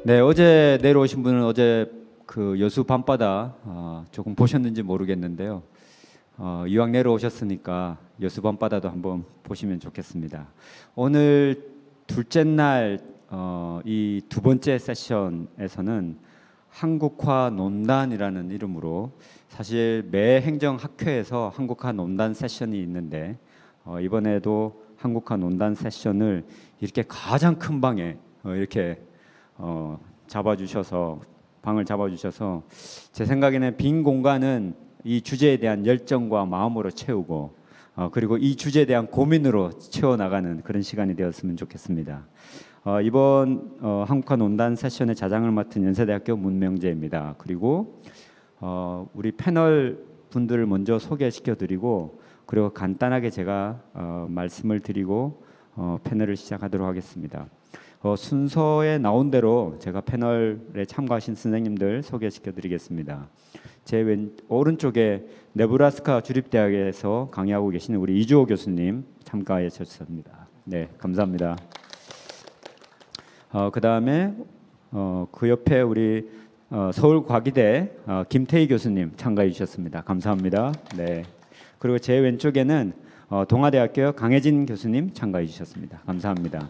네, 어제 내려오신 분은 어제 그 여수 밤바다 조금 보셨는지 모르겠는데요. 이왕 내려오셨으니까 여수 밤바다도 한번 보시면 좋겠습니다. 오늘 둘째 날 이 두 번째 세션에서는 한국화 논단이라는 이름으로 사실 매 행정학회에서 한국화 논단 세션이 있는데 이번에도 한국화 논단 세션을 이렇게 가장 큰 방에 이렇게 잡아주셔서 방을 잡아주셔서 제 생각에는 빈 공간은 이 주제에 대한 열정과 마음으로 채우고 그리고 이 주제에 대한 고민으로 채워나가는 그런 시간이 되었으면 좋겠습니다. 이번 한국화 논단 세션의 자장을 맡은 연세대학교 문명재입니다. 그리고 우리 패널 분들을 먼저 소개시켜드리고 그리고 간단하게 제가 말씀을 드리고 패널을 시작하도록 하겠습니다. 순서에 나온 대로 제가 패널에 참가하신 선생님들 소개시켜드리겠습니다. 제 오른쪽에 네브라스카 주립대학에서 강의하고 계시는 우리 이주호 교수님 참가해 주셨습니다. 네, 감사합니다. 그 다음에 그 옆에 우리 서울과기대 김태희 교수님 참가해 주셨습니다. 감사합니다. 네. 그리고 제 왼쪽에는 동아대학교 강혜진 교수님 참가해 주셨습니다. 감사합니다.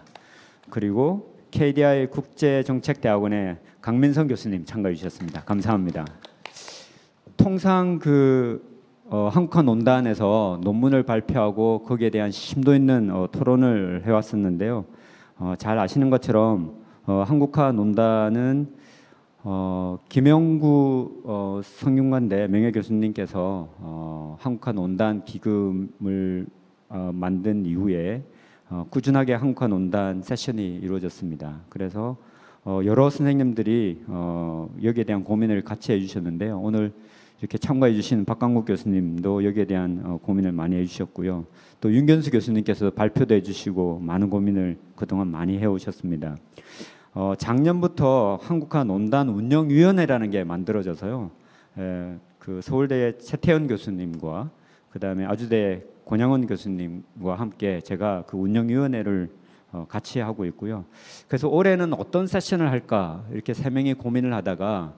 그리고 KDI 국제정책대학원의 강민성 교수님 참가해 주셨습니다. 감사합니다. 통상 한국화 논단에서 논문을 발표하고 거기에 대한 심도 있는 토론을 해왔었는데요. 잘 아시는 것처럼 한국화 논단은 김영구 성균관대 명예교수님께서 한국화 논단 기금을 만든 이후에 꾸준하게 한국화 논단 세션이 이루어졌습니다. 그래서 여러 선생님들이 여기에 대한 고민을 같이 해주셨는데요. 오늘 이렇게 참가해 주신 박강국 교수님도 여기에 대한 고민을 많이 해주셨고요. 또 윤견수 교수님께서 발표도 해주시고 많은 고민을 그동안 많이 해오셨습니다. 작년부터 한국화 논단 운영위원회라는 게 만들어져서요. 그 서울대 최태현 교수님과 그 다음에 아주대 권양원 교수님과 함께 제가 그 운영위원회를 같이 하고 있고요. 그래서 올해는 어떤 세션을 할까 이렇게 세 명이 고민을 하다가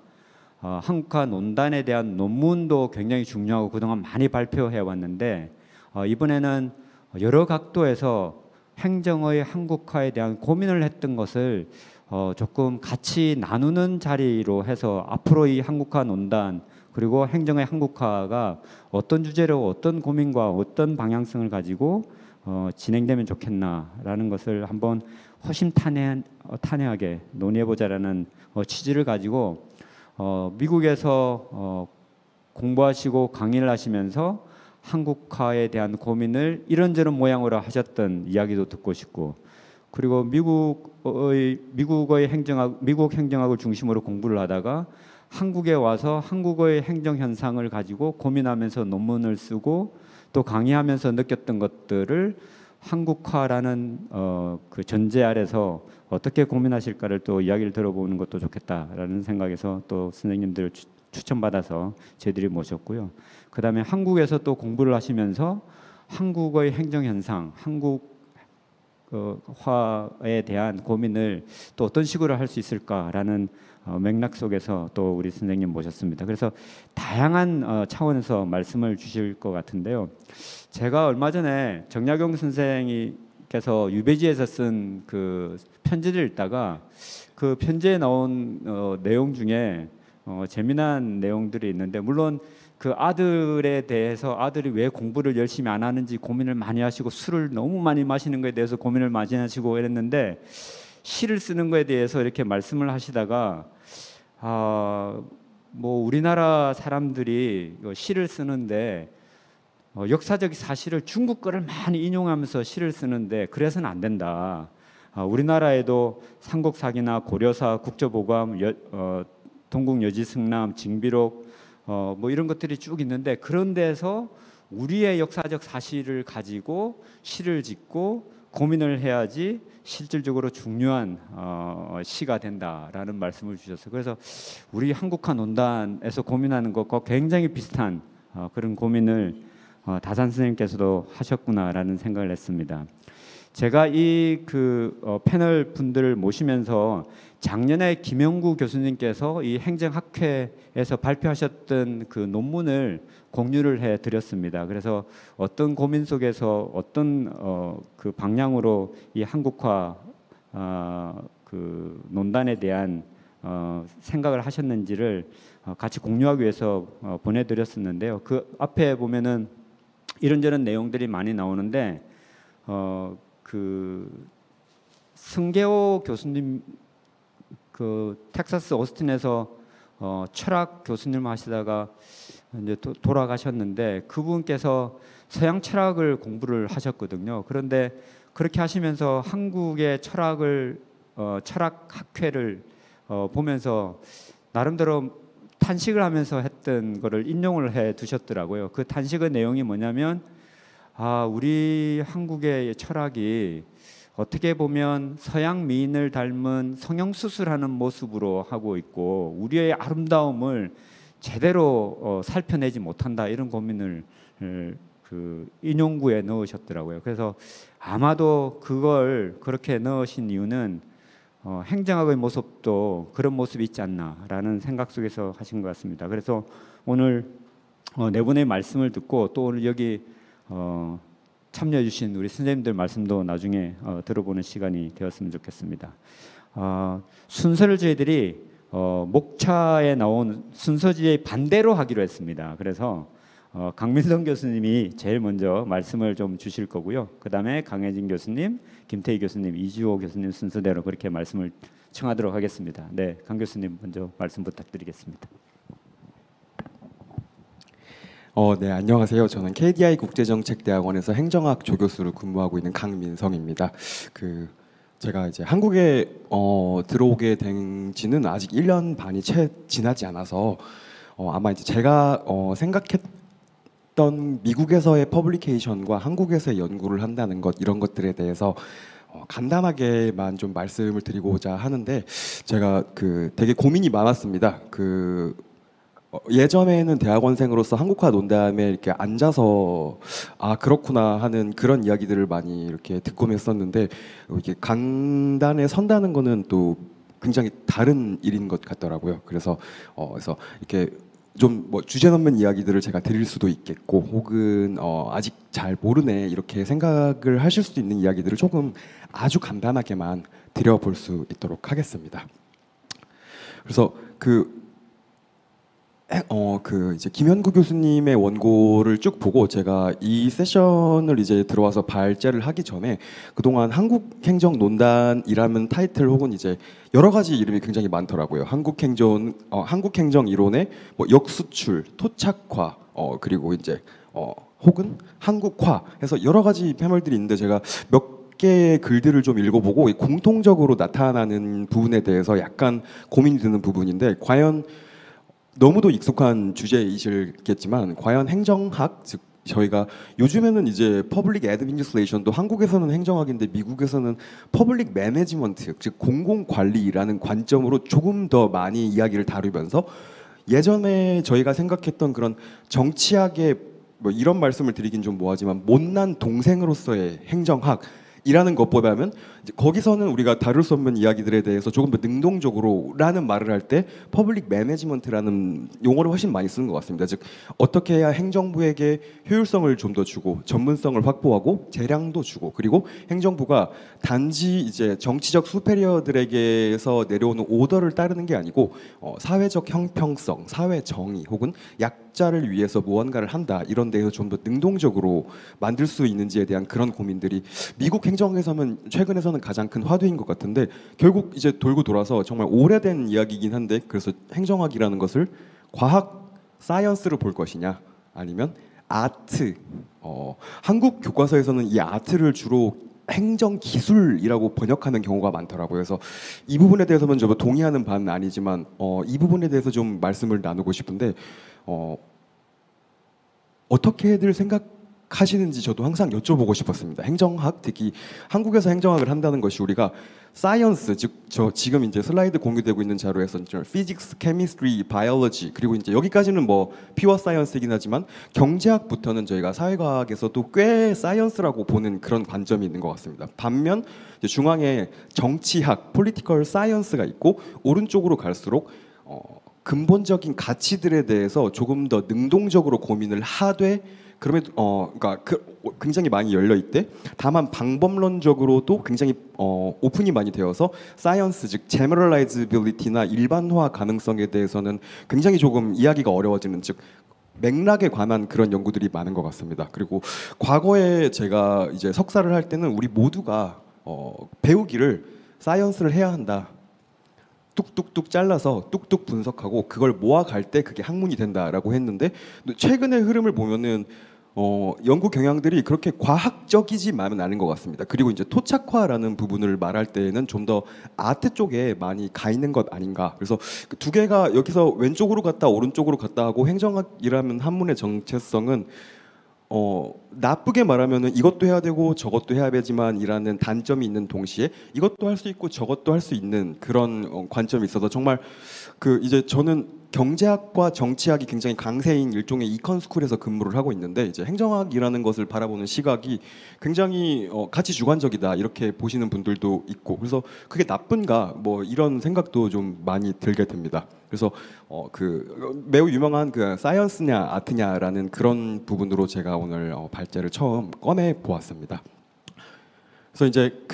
한국화 논단에 대한 논문도 굉장히 중요하고 그동안 많이 발표해 왔는데 이번에는 여러 각도에서 행정의 한국화에 대한 고민을 했던 것을 조금 같이 나누는 자리로 해서 앞으로 이 한국화 논단 그리고 행정의 한국화가 어떤 주제로 어떤 고민과 어떤 방향성을 가지고 진행되면 좋겠나라는 것을 한번 허심탄회하게 논의해보자라는 취지를 가지고 미국에서 공부하시고 강의를 하시면서 한국화에 대한 고민을 이런저런 모양으로 하셨던 이야기도 듣고 싶고 그리고 미국 행정학을 중심으로 공부를 하다가 한국에 와서 한국의 행정 현상을 가지고 고민하면서 논문을 쓰고 또 강의하면서 느꼈던 것들을 한국화라는 그 전제 아래서 어떻게 고민하실까를 또 이야기를 들어보는 것도 좋겠다라는 생각에서 또 선생님들 추천받아서 저희들이 모셨고요. 그 다음에 한국에서 또 공부를 하시면서 한국의 행정 현상, 한국화에 대한 고민을 또 어떤 식으로 할 수 있을까라는 맥락 속에서 또 우리 선생님 모셨습니다. 그래서 다양한 차원에서 말씀을 주실 것 같은데요. 제가 얼마 전에 정약용 선생님께서 유배지에서 쓴 그 편지를 읽다가 그 편지에 나온 내용 중에 재미난 내용들이 있는데 물론 그 아들에 대해서 아들이 왜 공부를 열심히 안 하는지 고민을 많이 하시고 술을 너무 많이 마시는 것에 대해서 고민을 많이 하시고 이랬는데 시를 쓰는 것에 대해서 이렇게 말씀을 하시다가 뭐 우리나라 사람들이 시를 쓰는데 역사적 사실을 중국 거를 많이 인용하면서 시를 쓰는데 그래서는 안 된다. 우리나라에도 삼국사기나 고려사, 국조보감, 동국여지승남, 징비록 뭐 이런 것들이 쭉 있는데 그런 데서 우리의 역사적 사실을 가지고 시를 짓고 고민을 해야지 실질적으로 중요한 시가 된다라는 말씀을 주셨어요. 그래서 우리 한국화 논단에서 고민하는 것과 굉장히 비슷한 그런 고민을 다산 선생님께서도 하셨구나라는 생각을 했습니다. 제가 이 패널 분들을 모시면서 작년에 김영구 교수님께서 이 행정학회에서 발표하셨던 그 논문을 공유를 해 드렸습니다. 그래서 어떤 고민 속에서 어떤 그 방향으로 이 한국화 그 논단에 대한 생각을 하셨는지를 같이 공유하기 위해서 보내드렸었는데요. 그 앞에 보면은 이런저런 내용들이 많이 나오는데 그 승계호 교수님 그 텍사스 오스틴에서 철학 교수님 하시다가 이제 돌아가셨는데 그분께서 서양 철학을 공부를 하셨거든요. 그런데 그렇게 하시면서 한국의 철학을 철학 학회를 보면서 나름대로 탄식을 하면서 했던 거를 인용을 해 두셨더라고요. 그 탄식의 내용이 뭐냐면 우리 한국의 철학이 어떻게 보면 서양 미인을 닮은 성형수술하는 모습으로 하고 있고 우리의 아름다움을 제대로 살펴내지 못한다 이런 고민을 그 인용구에 넣으셨더라고요. 그래서 아마도 그걸 그렇게 넣으신 이유는 행정학의 모습도 그런 모습이 있지 않나라는 생각 속에서 하신 것 같습니다. 그래서 오늘 네 분의 말씀을 듣고 또 오늘 여기 참여해 주신 우리 선생님들 말씀도 나중에 들어보는 시간이 되었으면 좋겠습니다. 순서를 저희들이 목차에 나온 순서지의 반대로 하기로 했습니다. 그래서 강민성 교수님이 제일 먼저 말씀을 좀 주실 거고요. 그 다음에 강혜진 교수님, 김태희 교수님, 이주호 교수님 순서대로 그렇게 말씀을 청하도록 하겠습니다. 네, 강 교수님 먼저 말씀 부탁드리겠습니다. 네, 안녕하세요. 저는 KDI 국제정책대학원에서 행정학 조교수로 근무하고 있는 강민성입니다. 제가 이제 한국에 들어오게 된 지는 아직 1년 반이 채 지나지 않아서 아마 이제 제가 생각했던 미국에서의 퍼블리케이션과 한국에서의 연구를 한다는 것 이런 것들에 대해서 간단하게만 좀 말씀을 드리고자 하는데 제가 되게 고민이 많았습니다. 예전에는 대학원생으로서 한국화 논담에 이렇게 앉아서 그렇구나 하는 그런 이야기들을 많이 이렇게 듣곤 했었는데 이게 강단에 선다는 거는 또 굉장히 다른 일인 것 같더라고요. 그래서 이렇게 좀 뭐 주제 넘는 이야기들을 제가 드릴 수도 있겠고 혹은 아직 잘 모르네 이렇게 생각을 하실 수도 있는 이야기들을 조금 아주 간단하게만 드려볼 수 있도록 하겠습니다. 그래서 이제 김현구 교수님의 원고를 쭉 보고 제가 이 세션을 이제 들어와서 발제를 하기 전에 그동안 한국행정논단이라는 타이틀 혹은 이제 여러 가지 이름이 굉장히 많더라고요. 한국행정 이론의 뭐 역수출, 토착화, 그리고 이제 혹은 한국화 해서 여러 가지 패널들이 있는데 제가 몇 개의 글들을 좀 읽어보고 공통적으로 나타나는 부분에 대해서 약간 고민이 드는 부분인데 과연 너무도 익숙한 주제이시겠지만 과연 행정학 즉 저희가 요즘에는 이제 퍼블릭 애드미니스트레이션도 한국에서는 행정학인데 미국에서는 퍼블릭 매니지먼트 즉 공공관리라는 관점으로 조금 더 많이 이야기를 다루면서 예전에 저희가 생각했던 그런 정치학의 뭐 이런 말씀을 드리긴 좀 뭐하지만 못난 동생으로서의 행정학 이라는 것보다는 이제 거기서는 우리가 다룰 수 없는 이야기들에 대해서 조금 더 능동적으로라는 말을 할 때 퍼블릭 매니지먼트라는 용어를 훨씬 많이 쓰는 것 같습니다. 즉 어떻게 해야 행정부에게 효율성을 좀 더 주고 전문성을 확보하고 재량도 주고 그리고 행정부가 단지 이제 정치적 수페리어들에게서 내려오는 오더를 따르는 게 아니고 사회적 형평성, 사회 정의 혹은 약자를 위해서 무언가를 한다 이런 데에서 좀 더 능동적으로 만들 수 있는지에 대한 그런 고민들이 미국 행정에서는 최근에서는 가장 큰 화두인 것 같은데 결국 이제 돌고 돌아서 정말 오래된 이야기이긴 한데 그래서 행정학이라는 것을 과학 사이언스로 볼 것이냐 아니면 아트 한국 교과서에서는 이 아트를 주로 행정 기술이라고 번역하는 경우가 많더라고요. 그래서 이 부분에 대해서는 저도 동의하는 바는 아니지만 이 부분에 대해서 좀 말씀을 나누고 싶은데 어떻게들 하시는지 저도 항상 여쭤보고 싶었습니다. 행정학, 특히 한국에서 행정학을 한다는 것이 우리가 사이언스, 즉 저 지금 이제 슬라이드 공유되고 있는 자료에서 피직스, 케미스트리, 바이올로지 그리고 이제 여기까지는 뭐 피어 사이언스이긴 하지만 경제학부터는 저희가 사회과학에서도 꽤 사이언스라고 보는 그런 관점이 있는 것 같습니다. 반면 이제 중앙에 정치학, 폴리티컬 사이언스가 있고 오른쪽으로 갈수록 근본적인 가치들에 대해서 조금 더 능동적으로 고민을 하되 그럼에도 그러니까 굉장히 많이 열려 있대. 다만 방법론적으로도 굉장히 오픈이 많이 되어서 사이언스 즉 제너럴라이즈빌리티나 일반화 가능성에 대해서는 굉장히 조금 이야기가 어려워지는 즉 맥락에 관한 그런 연구들이 많은 것 같습니다. 그리고 과거에 제가 이제 석사를 할 때는 우리 모두가 배우기를 사이언스를 해야 한다. 뚝뚝뚝 잘라서 뚝뚝 분석하고 그걸 모아갈 때 그게 학문이 된다라고 했는데 최근의 흐름을 보면은 연구 경향들이 그렇게 과학적이지만은 않은 것 같습니다. 그리고 이제 토착화라는 부분을 말할 때에는 좀 더 아트 쪽에 많이 가 있는 것 아닌가. 그래서 그 두 개가 여기서 왼쪽으로 갔다 오른쪽으로 갔다 하고 행정학이라는 학문의 정체성은 나쁘게 말하면은 이것도 해야 되고 저것도 해야 되지만이라는 단점이 있는 동시에 이것도 할 수 있고 저것도 할 수 있는 그런 관점이 있어서 정말 그 이제 저는 경제학과 정치학이 굉장히 강세인 일종의 이컨스쿨에서 근무를 하고 있는데 이제 행정학이라는 것을 바라보는 시각이 굉장히 가치 주관적이다 이렇게 보시는 분들도 있고 그래서 그게 나쁜가 뭐 이런 생각도 좀 많이 들게 됩니다. 그래서 그 매우 유명한 그 사이언스냐 아트냐라는 그런 부분으로 제가 오늘 발제를 처음 꺼내 보았습니다. 그래서 이제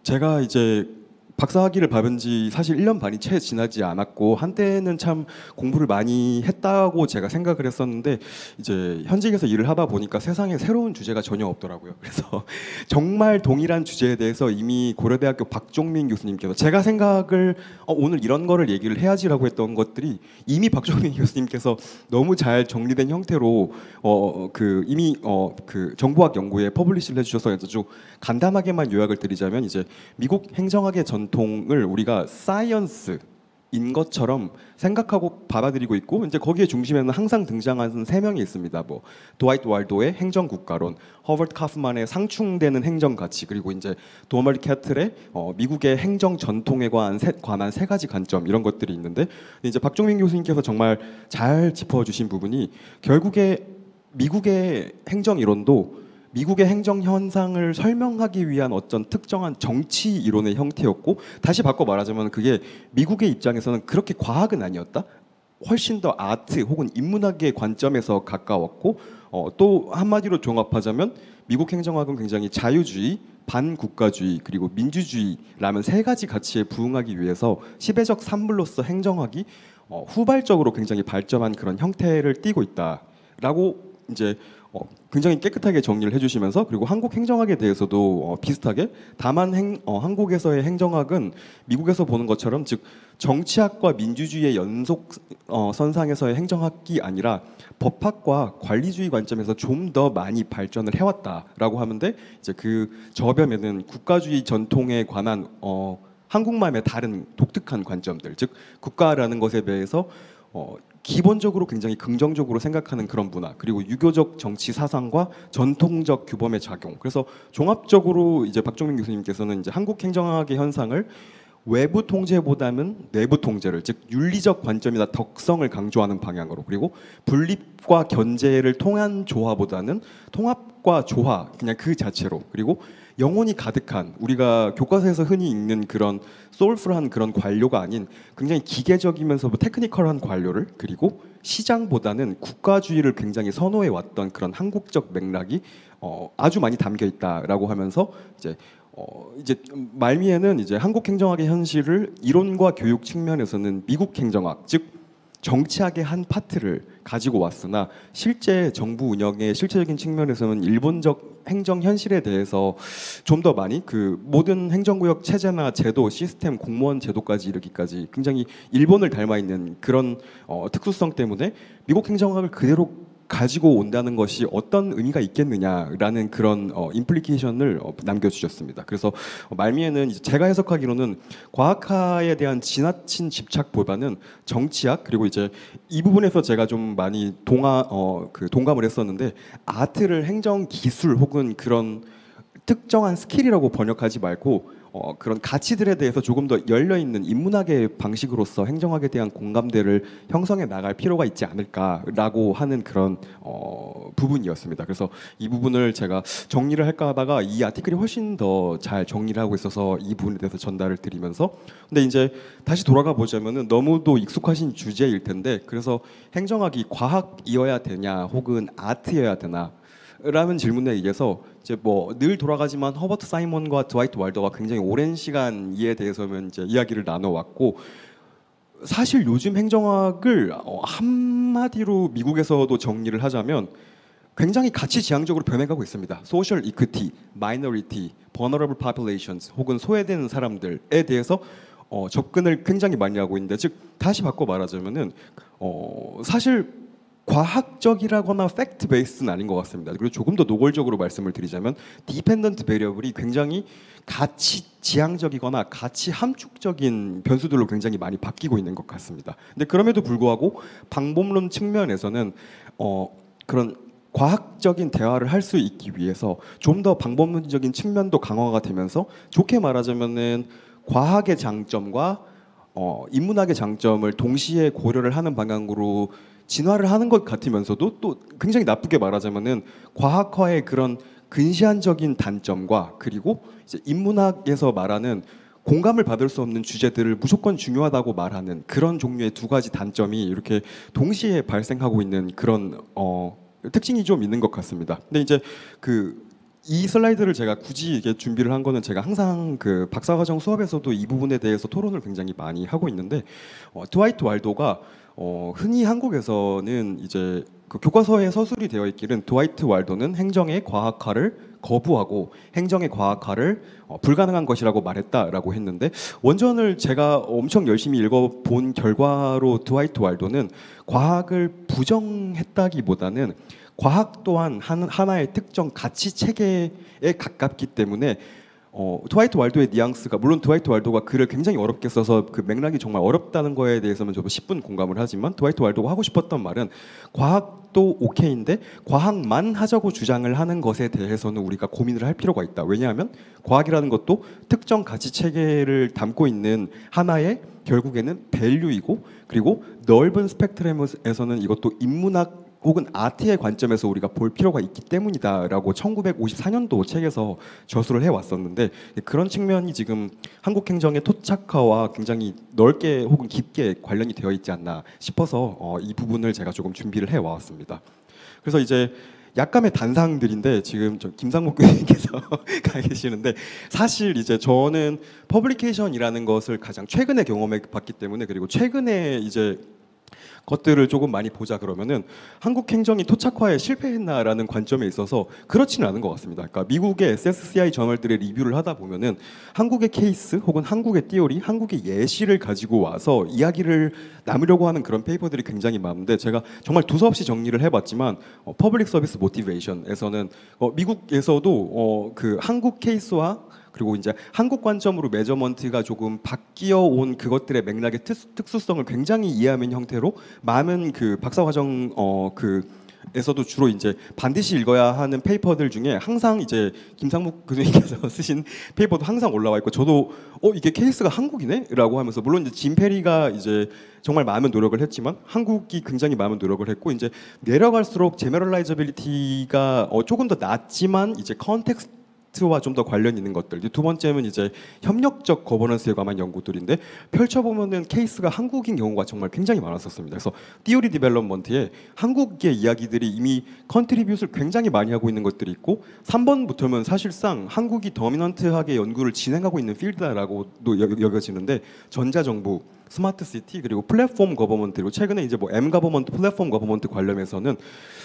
제가 이제 박사학위를 받은 지 사실 1년 반이 채 지나지 않았고 한때는 참 공부를 많이 했다고 제가 생각을 했었는데 이제 현직에서 일을 하다 보니까 세상에 새로운 주제가 전혀 없더라고요. 그래서 정말 동일한 주제에 대해서 이미 고려대학교 박종민 교수님께서 제가 생각을 오늘 이런 거를 얘기를 해야지라고 했던 것들이 이미 박종민 교수님께서 너무 잘 정리된 형태로 이미 그 정보학 연구에 퍼블리시를 해주셔서 아주 간단하게만 요약을 드리자면 이제 미국 행정학의 전통을 우리가 사이언스인 것처럼 생각하고 받아들이고 있고 이제 거기에 중심에는 항상 등장하는 세 명이 있습니다. 뭐 드와이트 월도의 행정국가론, 허버트 카프만의 상충되는 행정가치 그리고 이제 도널드 캐틀의 미국의 행정 전통에 관한 세 가지 관점 이런 것들이 있는데 이제 박종민 교수님께서 정말 잘 짚어주신 부분이 결국에 미국의 행정 이론도 미국의 행정 현상을 설명하기 위한 어떤 특정한 정치 이론의 형태였고 다시 바꿔 말하자면 그게 미국의 입장에서는 그렇게 과학은 아니었다. 훨씬 더 아트 혹은 인문학의 관점에서 가까웠고 또 한마디로 종합하자면 미국 행정학은 굉장히 자유주의, 반국가주의 그리고 민주주의라는 세 가지 가치에 부응하기 위해서 시대적 산물로서 행정학이 후발적으로 굉장히 발전한 그런 형태를 띠고 있다라고 이제 굉장히 깨끗하게 정리를 해주시면서 그리고 한국 행정학에 대해서도 비슷하게 다만 한국에서의 행정학은 미국에서 보는 것처럼 즉 정치학과 민주주의의 연속 선상에서의 행정학이 아니라 법학과 관리주의 관점에서 좀 더 많이 발전을 해왔다라고 하는데 이제 그 저변에는 국가주의 전통에 관한 한국만의 다른 독특한 관점들 즉 국가라는 것에 대해서 기본적으로 굉장히 긍정적으로 생각하는 그런 문화 그리고 유교적 정치 사상과 전통적 규범의 작용 그래서 종합적으로 이제 박종민 교수님께서는 이제 한국 행정학의 현상을 외부 통제보다는 내부 통제를 즉 윤리적 관점이나 덕성을 강조하는 방향으로 그리고 분립과 견제를 통한 조화보다는 통합과 조화 그냥 그 자체로 그리고 영혼이 가득한 우리가 교과서에서 흔히 읽는 그런 소울풀한 그런 관료가 아닌 굉장히 기계적이면서 테크니컬한 관료를 그리고 시장보다는 국가주의를 굉장히 선호해 왔던 그런 한국적 맥락이 아주 많이 담겨 있다라고 하면서 이제 말미에는 이제 한국 행정학의 현실을 이론과 교육 측면에서는 미국 행정학 즉 정치학의 한 파트를 가지고 왔으나 실제 정부 운영의 실체적인 측면에서는 일본적 행정 현실에 대해서 좀 더 많이 그 모든 행정구역 체제나 제도, 시스템, 공무원 제도까지 이르기까지 굉장히 일본을 닮아 있는 그런 특수성 때문에 미국 행정학을 그대로 가지고 온다는 것이 어떤 의미가 있겠느냐라는 그런 임플리케이션을 남겨주셨습니다. 그래서 말미에는 이제 제가 해석하기로는 과학화에 대한 지나친 집착보다는 정치학 그리고 이제 이 부분에서 제가 좀 많이 동감을 했었는데 아트를 행정 기술 혹은 그런 특정한 스킬이라고 번역하지 말고 그런 가치들에 대해서 조금 더 열려 있는 인문학의 방식으로서 행정학에 대한 공감대를 형성해 나갈 필요가 있지 않을까라고 하는 그런 부분이었습니다. 그래서 이 부분을 제가 정리를 할까 하다가 이 아티클이 훨씬 더 잘 정리를 하고 있어서 이 부분에 대해서 전달을 드리면서 근데 이제 다시 돌아가 보자면은 너무도 익숙하신 주제일 텐데 그래서 행정학이 과학이어야 되냐 혹은 아트여야 되나 라는 질문에 의해서 이제 뭐 늘 돌아가지만 허버트 사이먼과 드와이트 월더가 굉장히 오랜 시간 이에 대해서는 이제 이야기를 나눠왔고 사실 요즘 행정학을 한마디로 미국에서도 정리를 하자면 굉장히 가치 지향적으로 변해가고 있습니다. 소셜 이퀴티, 마이너리티, vulnerable populations 혹은 소외되는 사람들에 대해서 접근을 굉장히 많이 하고 있는데 즉 다시 바꿔 말하자면은 사실 과학적이라거나 팩트 베이스는 아닌 것 같습니다. 그리고 조금 더 노골적으로 말씀을 드리자면 디펜던트 베리어블이 굉장히 가치 지향적이거나 가치 함축적인 변수들로 굉장히 많이 바뀌고 있는 것 같습니다. 근데 그럼에도 불구하고 방법론 측면에서는 그런 과학적인 대화를 할 수 있기 위해서 좀 더 방법론적인 측면도 강화가 되면서 좋게 말하자면은 과학의 장점과 인문학의 장점을 동시에 고려를 하는 방향으로 진화를 하는 것 같으면서도 또 굉장히 나쁘게 말하자면은 과학화의 그런 근시안적인 단점과 그리고 이제 인문학에서 말하는 공감을 받을 수 없는 주제들을 무조건 중요하다고 말하는 그런 종류의 두 가지 단점이 이렇게 동시에 발생하고 있는 그런 특징이 좀 있는 것 같습니다. 근데 이제 이 슬라이드를 제가 굳이 이게 준비를 한 거는 제가 항상 그 박사과정 수업에서도 이 부분에 대해서 토론을 굉장히 많이 하고 있는데 드와이트 왈도가 흔히 한국에서는 이제 그 교과서에 서술이 되어 있기는 드와이트 왈도는 행정의 과학화를 거부하고 행정의 과학화를 불가능한 것이라고 말했다라고 했는데 원전을 제가 엄청 열심히 읽어본 결과로 드와이트 왈도는 과학을 부정했다기보다는 과학 또한 하나의 특정 가치 체계에 가깝기 때문에 드와이트 왈도의 뉘앙스가 물론 드와이트 왈도가 글을 굉장히 어렵게 써서 그 맥락이 정말 어렵다는 거에 대해서는 저도 10분 공감을 하지만 드와이트 왈도가 하고 싶었던 말은 과학도 오케이인데 과학만 하자고 주장을 하는 것에 대해서는 우리가 고민을 할 필요가 있다. 왜냐하면 과학이라는 것도 특정 가치 체계를 담고 있는 하나의 결국에는 밸류이고 그리고 넓은 스펙트럼에서는 이것도 인문학 혹은 아트의 관점에서 우리가 볼 필요가 있기 때문이다라고 1954년도 책에서 저술을 해왔었는데 그런 측면이 지금 한국 행정의 토착화와 굉장히 넓게 혹은 깊게 관련이 되어 있지 않나 싶어서 이 부분을 제가 조금 준비를 해왔습니다. 그래서 이제 약간의 단상들인데 지금 저 김상목 교수님께서 가 계시는데 사실 이제 저는 퍼블리케이션이라는 것을 가장 최근에 경험해 봤기 때문에 그리고 최근에 이제 것들을 조금 많이 보자 그러면은 한국 행정이 토착화에 실패했나라는 관점에 있어서 그렇지는 않은 것 같습니다. 그러니까 미국의 SSCI 저널들의 리뷰를 하다 보면은 한국의 케이스 혹은 한국의 띠오리, 한국의 예시를 가지고 와서 이야기를 나누려고 하는 그런 페이퍼들이 굉장히 많은데 제가 정말 두서없이 정리를 해봤지만 퍼블릭 서비스 모티베이션에서는 미국에서도 그 한국 케이스와 그리고 이제 한국 관점으로 매저먼트가 조금 바뀌어 온 그것들의 맥락의 특수성을 굉장히 이해하는 형태로 많은 그 박사과정 에서도 주로 이제 반드시 읽어야 하는 페이퍼들 중에 항상 이제 김상묵 교수님께서 쓰신 페이퍼도 항상 올라와 있고 저도 이게 케이스가 한국이네라고 하면서 물론 이제 짐 페리가 이제 정말 많은 노력을 했지만 한국이 굉장히 많은 노력을 했고 이제 내려갈수록 제너럴라이저빌리티가 조금 더 낮지만 이제 컨텍스트 와 좀 더 관련 있는 것들. 두 번째는 이제 협력적 거버넌스에 관한 연구들인데 펼쳐보면은 케이스가 한국인 경우가 정말 굉장히 많았었습니다. 그래서 티오리 디벨롭먼트에 한국의 이야기들이 이미 컨트리뷰트를 굉장히 많이 하고 있는 것들이 있고 3번부터는 사실상 한국이 더미넌트하게 연구를 진행하고 있는 필드라고도 여겨지는데 전자정부 스마트 시티 그리고 플랫폼 거버먼트 그리고 최근에 이제 뭐 M 거버먼트 플랫폼 거버먼트 관련해서는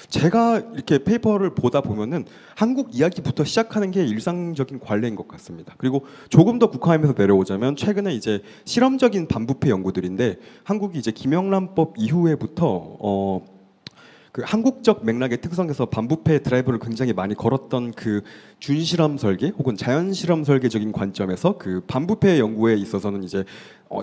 제가 이렇게 페이퍼를 보다 보면은 한국 이야기부터 시작하는 게 일상적인 관례인 것 같습니다. 그리고 조금 더 국화임에서 내려오자면 최근에 이제 실험적인 반부패 연구들인데 한국이 이제 김영란법 이후에부터 그 한국적 맥락의 특성에서 반부패 드라이브를 굉장히 많이 걸었던 그 준실험 설계 혹은 자연실험 설계적인 관점에서 그 반부패 연구에 있어서는 이제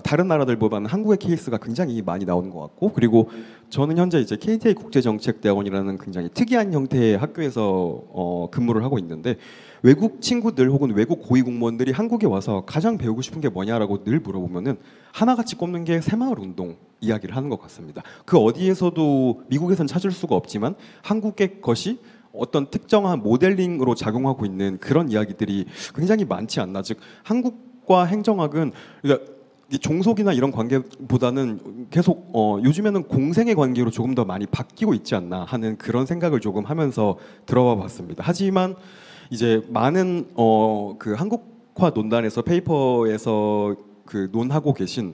다른 나라들보다는 한국의 케이스가 굉장히 많이 나오는 것 같고, 그리고 저는 현재 이제 KTA 국제정책대학원이라는 굉장히 특이한 형태의 학교에서 근무를 하고 있는데, 외국 친구들 혹은 외국 고위 공무원들이 한국에 와서 가장 배우고 싶은 게 뭐냐라고 늘 물어보면은 하나같이 꼽는 게 새마을 운동 이야기를 하는 것 같습니다. 그 어디에서도 미국에선 찾을 수가 없지만 한국의 것이 어떤 특정한 모델링으로 작용하고 있는 그런 이야기들이 굉장히 많지 않나. 즉 한국과 행정학은 그러니까 이 종속이나 이런 관계보다는 계속 요즘에는 공생의 관계로 조금 더 많이 바뀌고 있지 않나 하는 그런 생각을 조금 하면서 들어와 봤습니다. 하지만 이제 많은 그 한국화 논단에서 페이퍼에서 그 논하고 계신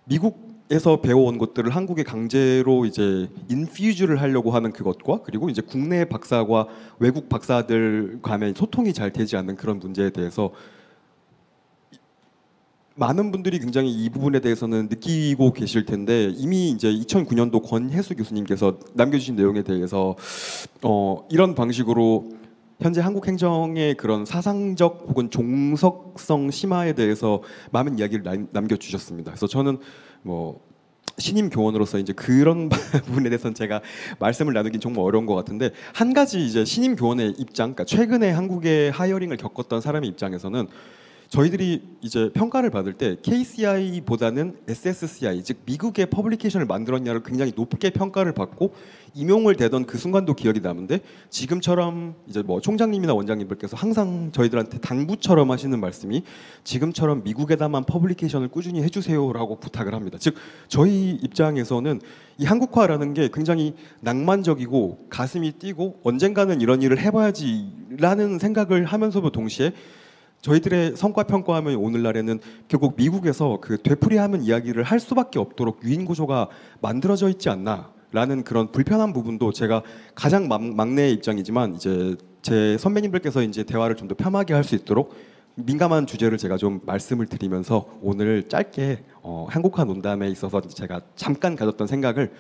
미국에서 배워온 것들을 한국에 강제로 이제 인퓨즈를 하려고 하는 그것과, 그리고 이제 국내 박사와 외국 박사들 간의 소통이 잘 되지 않는 그런 문제에 대해서 많은 분들이 굉장히 이 부분에 대해서는 느끼고 계실 텐데, 이미 이제 2009년도 권혜수 교수님께서 남겨주신 내용에 대해서 이런 방식으로 현재 한국 행정의 그런 사상적 혹은 종속성 심화에 대해서 많은 이야기를 남겨주셨습니다. 그래서 저는 뭐 신임 교원으로서 이제 그런 부분에 대해서는 제가 말씀을 나누긴 정말 어려운 것 같은데, 한 가지 이제 신임 교원의 입장, 그러니까 최근에 한국의 하이어링을 겪었던 사람의 입장에서는 저희들이 이제 평가를 받을 때 KCI보다는 SSCI, 즉 미국의 퍼블리케이션을 만들었냐를 굉장히 높게 평가를 받고 임용을 되던 그 순간도 기억이 나는데, 지금처럼 이제 뭐 총장님이나 원장님들께서 항상 저희들한테 당부처럼 하시는 말씀이 지금처럼 미국에다만 퍼블리케이션을 꾸준히 해주세요라고 부탁을 합니다. 즉 저희 입장에서는 이 한국화라는 게 굉장히 낭만적이고 가슴이 뛰고 언젠가는 이런 일을 해봐야지라는 생각을 하면서도 동시에 저희들의 성과 평가하면 오늘날에는 결국 미국에서 그 되풀이하는 이야기를 할 수밖에 없도록 유인 구조가 만들어져 있지 않나라는 그런 불편한 부분도, 제가 가장 막내의 입장이지만 이제 제 선배님들께서 이제 대화를 좀 더 편하게 할 수 있도록 민감한 주제를 제가 좀 말씀을 드리면서 오늘 짧게 한국화 논담에 있어서 제가 잠깐 가졌던 생각을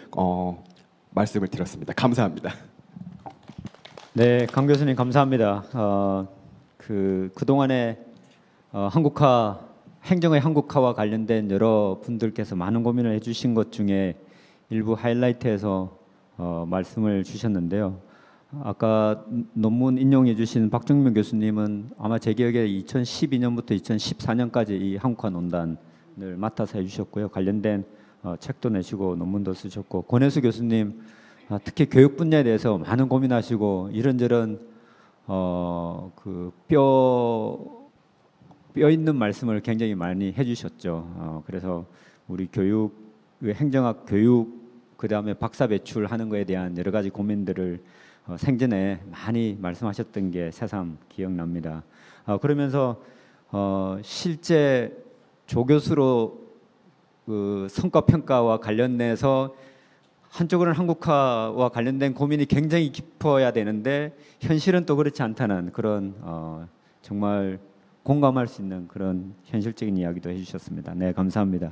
말씀을 드렸습니다. 감사합니다. 네, 강 교수님 감사합니다. 그동안에 한국화, 행정의 한국화와 관련된 여러 분들께서 많은 고민을 해주신 것 중에 일부 하이라이트해서 말씀을 주셨는데요. 아까 논문 인용해 주신 박정민 교수님은 아마 제 기억에 2012년부터 2014년까지 이 한국화 논단을 맡아서 해주셨고요. 관련된 책도 내시고 논문도 쓰셨고, 권혜수 교수님 특히 교육 분야에 대해서 많은 고민하시고 이런저런 그 뼈 있는 말씀을 굉장히 많이 해주셨죠. 그래서 우리 교육, 행정학 교육, 그 다음에 박사 배출하는 거에 대한 여러 가지 고민들을 생전에 많이 말씀하셨던 게 새삼 기억납니다. 그러면서 실제 조교수로 그 성과 평가와 관련해서 한쪽으로는 한국화와 관련된 고민이 굉장히 깊어야 되는데 현실은 또 그렇지 않다는 그런 정말 공감할 수 있는 그런 현실적인 이야기도 해주셨습니다. 네, 감사합니다.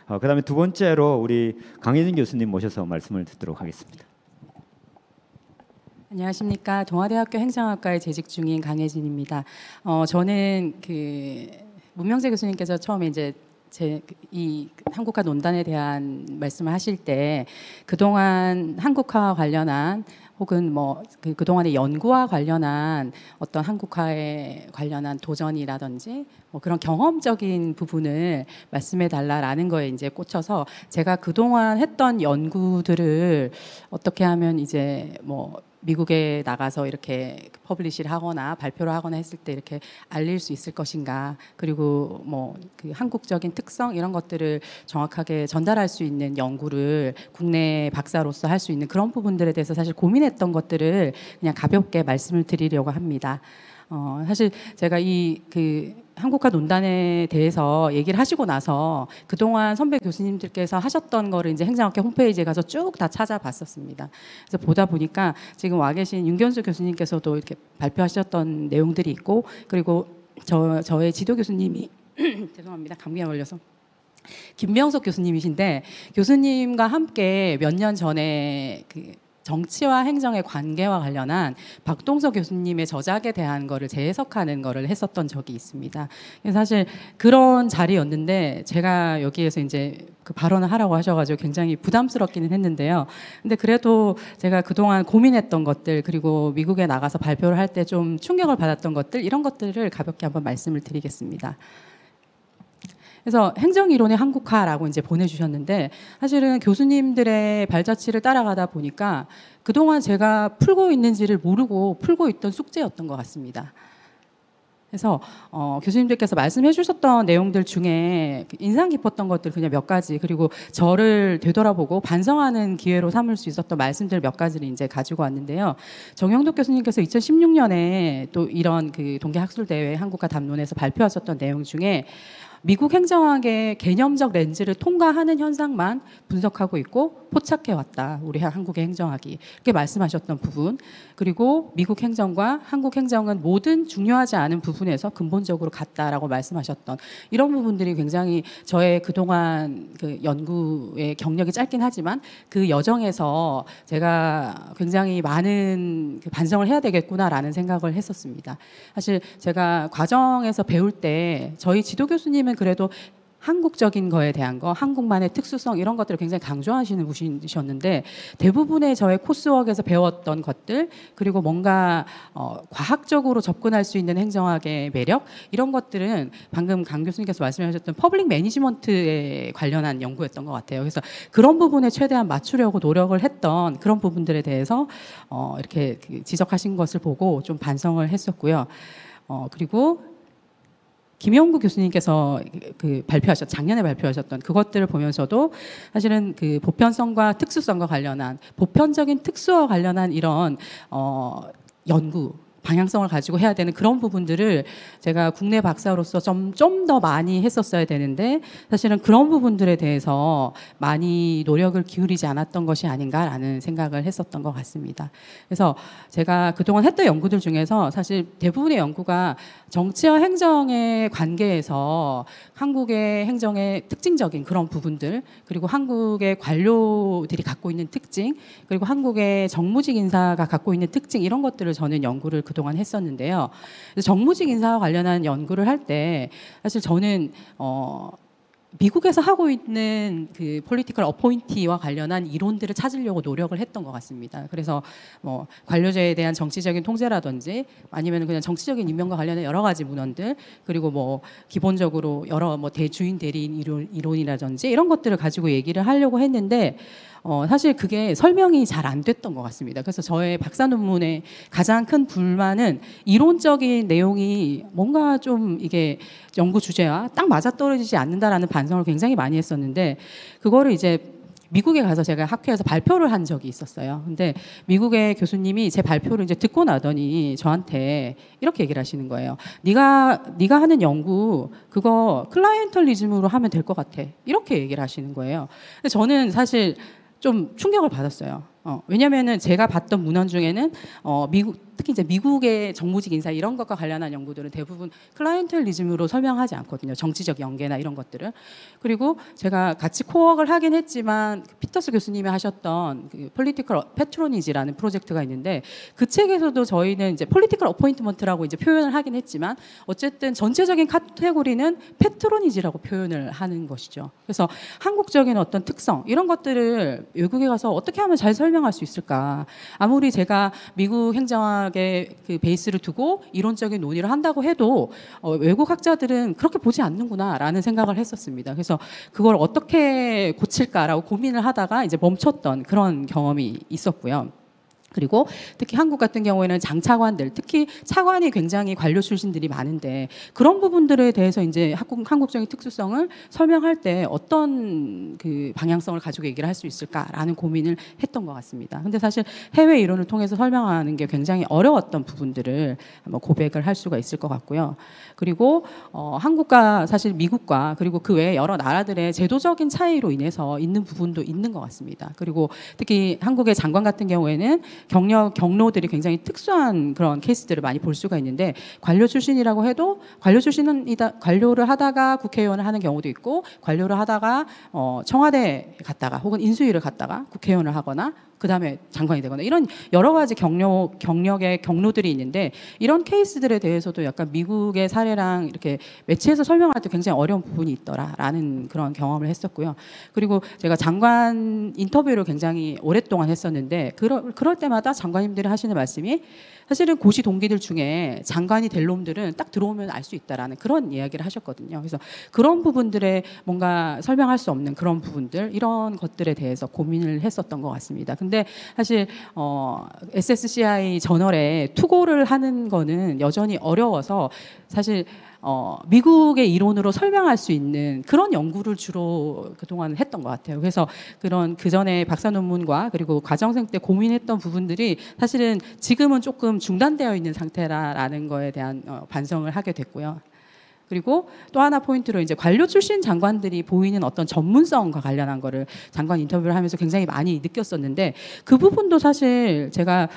그다음에 두 번째로 우리 강혜진 교수님 모셔서 말씀을 듣도록 하겠습니다. 안녕하십니까. 동아대학교 행정학과에 재직 중인 강혜진입니다. 저는 그 문명재 교수님께서 처음에 이제 이 한국화 논단에 대한 말씀을 하실 때 그동안 한국화 관련한 혹은 뭐 그동안의 연구와 관련한 어떤 한국화에 관련한 도전이라든지 뭐 그런 경험적인 부분을 말씀해 달라라는 거에 이제 꽂혀서 제가 그동안 했던 연구들을 어떻게 하면 이제 뭐 미국에 나가서 이렇게 퍼블리시를 하거나 발표를 하거나 했을 때 이렇게 알릴 수 있을 것인가, 그리고 뭐 그 한국적인 특성 이런 것들을 정확하게 전달할 수 있는 연구를 국내 박사로서 할 수 있는 그런 부분들에 대해서 사실 고민했던 것들을 그냥 가볍게 말씀을 드리려고 합니다. 사실 제가 이 그 한국화 논단에 대해서 얘기를 하시고 나서 그동안 선배 교수님들께서 하셨던 거를 이제 행정학회 홈페이지에 가서 쭉 다 찾아봤었습니다. 그래서 보다 보니까 지금 와 계신 윤견수 교수님께서도 이렇게 발표하셨던 내용들이 있고, 그리고 저의 지도 교수님이 죄송합니다. 감기가 걸려서 김명석 교수님이신데, 교수님과 함께 몇 년 전에 그 정치와 행정의 관계와 관련한 박동서 교수님의 저작에 대한 거를 재해석하는 거를 했었던 적이 있습니다. 그래서 사실 그런 자리였는데 제가 여기에서 이제 그 발언을 하라고 하셔가지고 굉장히 부담스럽기는 했는데요. 근데 그래도 제가 그동안 고민했던 것들 그리고 미국에 나가서 발표를 할 때 좀 충격을 받았던 것들 이런 것들을 가볍게 한번 말씀을 드리겠습니다. 그래서 행정이론의 한국화라고 이제 보내주셨는데 사실은 교수님들의 발자취를 따라가다 보니까 그동안 제가 풀고 있는지를 모르고 풀고 있던 숙제였던 것 같습니다. 그래서 교수님들께서 말씀해 주셨던 내용들 중에 인상 깊었던 것들 그냥 몇 가지 그리고 저를 되돌아보고 반성하는 기회로 삼을 수 있었던 말씀들 몇 가지를 이제 가지고 왔는데요. 정영덕 교수님께서 2016년에 또 이런 그 동계학술대회 한국과 담론에서 발표하셨던 내용 중에 미국 행정학의 개념적 렌즈를 통과하는 현상만 분석하고 있고 포착해왔다. 우리 한국의 행정학이. 이렇게 말씀하셨던 부분. 그리고 미국 행정과 한국 행정은 모든 중요하지 않은 부분에서 근본적으로 같다라고 말씀하셨던 이런 부분들이 굉장히 저의 그동안 그 연구의 경력이 짧긴 하지만 그 여정에서 제가 굉장히 많은 그 반성을 해야 되겠구나라는 생각을 했었습니다. 사실 제가 과정에서 배울 때 저희 지도 교수님은 그래도 한국적인 거에 대한 거, 한국만의 특수성 이런 것들을 굉장히 강조하시는 분이셨는데 대부분의 저의 코스웍에서 배웠던 것들 그리고 뭔가 과학적으로 접근할 수 있는 행정학의 매력 이런 것들은 방금 강 교수님께서 말씀하셨던 퍼블릭 매니지먼트에 관련한 연구였던 것 같아요. 그래서 그런 부분에 최대한 맞추려고 노력을 했던 그런 부분들에 대해서 이렇게 지적하신 것을 보고 좀 반성을 했었고요. 그리고 김영구 교수님께서 작년에 발표하셨던 그것들을 보면서도 사실은 그 보편성과 특수성과 관련한 보편적인 특수와 관련한 이런 연구 방향성을 가지고 해야 되는 그런 부분들을 제가 국내 박사로서 좀 더 많이 했었어야 되는데 사실은 그런 부분들에 대해서 많이 노력을 기울이지 않았던 것이 아닌가라는 생각을 했었던 것 같습니다. 그래서 제가 그동안 했던 연구들 중에서 사실 대부분의 연구가 정치와 행정의 관계에서 한국의 행정의 특징적인 그런 부분들 그리고 한국의 관료들이 갖고 있는 특징 그리고 한국의 정무직 인사가 갖고 있는 특징 이런 것들을 저는 연구를 그동안 했었는데요. 그래서 정무직 인사와 관련한 연구를 할 때 사실 저는 미국에서 하고 있는 그 폴리티컬 어포인티와 관련한 이론들을 찾으려고 노력을 했던 것 같습니다. 그래서 뭐 관료제에 대한 정치적인 통제라든지 아니면 그냥 정치적인 임명과 관련된 여러 가지 문헌들 그리고 뭐 기본적으로 여러 뭐 대주인 대리인 이론이라든지 이런 것들을 가지고 얘기를 하려고 했는데 사실 그게 설명이 잘 안 됐던 것 같습니다. 그래서 저의 박사 논문의 가장 큰 불만은 이론적인 내용이 뭔가 좀 이게 연구 주제와 딱 맞아떨어지지 않는다라는 반성을 굉장히 많이 했었는데 그거를 이제 미국에 가서 제가 학회에서 발표를 한 적이 있었어요. 근데 미국의 교수님이 제 발표를 이제 듣고 나더니 저한테 이렇게 얘기를 하시는 거예요. 네가 하는 연구 그거 클라이언털리즘으로 하면 될 것 같아. 이렇게 얘기를 하시는 거예요. 근데 저는 사실 좀 충격을 받았어요. 왜냐면은 제가 봤던 문헌 중에는 특히 이제 미국의 정무직 인사 이런 것과 관련한 연구들은 대부분 클라이언텔리즘으로 설명하지 않거든요. 정치적 연계나 이런 것들을. 그리고 제가 같이 코워크를 하긴 했지만 피터스 교수님이 하셨던 그 폴리티컬 패트로니지라는 프로젝트가 있는데 그 책에서도 저희는 이제 폴리티컬 어포인트먼트라고 이제 표현을 하긴 했지만 어쨌든 전체적인 카테고리는 패트로니지라고 표현을 하는 것이죠. 그래서 한국적인 어떤 특성 이런 것들을 외국에 가서 어떻게 하면 잘 설명할 수 있을까? 아무리 제가 미국 행정학의 그 베이스를 두고 이론적인 논의를 한다고 해도 외국 학자들은 그렇게 보지 않는구나라는 생각을 했었습니다. 그래서 그걸 어떻게 고칠까라고 고민을 하다가 이제 멈췄던 그런 경험이 있었고요. 그리고 특히 한국 같은 경우에는 장차관들, 특히 차관이 굉장히 관료 출신들이 많은데 그런 부분들에 대해서 이제 한국적인 특수성을 설명할 때 어떤 그 방향성을 가지고 얘기를 할 수 있을까라는 고민을 했던 것 같습니다. 근데 사실 해외 이론을 통해서 설명하는 게 굉장히 어려웠던 부분들을 한번 고백을 할 수가 있을 것 같고요. 그리고 한국과 사실 미국과 그리고 그 외에 여러 나라들의 제도적인 차이로 인해서 있는 부분도 있는 것 같습니다. 그리고 특히 한국의 장관 같은 경우에는 경로들이 굉장히 특수한 그런 케이스들을 많이 볼 수가 있는데 관료 출신이라고 해도 관료를 하다가 국회의원을 하는 경우도 있고 관료를 하다가 청와대 갔다가 혹은 인수위를 갔다가 국회의원을 하거나 그다음에 장관이 되거나 이런 여러 가지 경력의 경로들이 있는데 이런 케이스들에 대해서도 약간 미국의 사례랑 이렇게 매치해서 설명할 때 굉장히 어려운 부분이 있더라라는 그런 경험을 했었고요. 그리고 제가 장관 인터뷰를 굉장히 오랫동안 했었는데 그럴 때마다 장관님들이 하시는 말씀이 사실은 고시 동기들 중에 장관이 될 놈들은 딱 들어오면 알 수 있다라는 그런 이야기를 하셨거든요. 그래서 그런 부분들에 뭔가 설명할 수 없는 그런 부분들 이런 것들에 대해서 고민을 했었던 것 같습니다. 근데 사실 SSCI 저널에 투고를 하는 거는 여전히 어려워서 사실 미국의 이론으로 설명할 수 있는 그런 연구를 주로 그동안 했던 것 같아요. 그래서 그런 그전에 박사 논문과 그리고 과정생 때 고민했던 부분들이 사실은 지금은 조금 중단되어 있는 상태라는 거에 대한 반성을 하게 됐고요. 그리고 또 하나 포인트로 이제 관료 출신 장관들이 보이는 어떤 전문성과 관련한 거를 장관 인터뷰를 하면서 굉장히 많이 느꼈었는데 그 부분도 사실 제가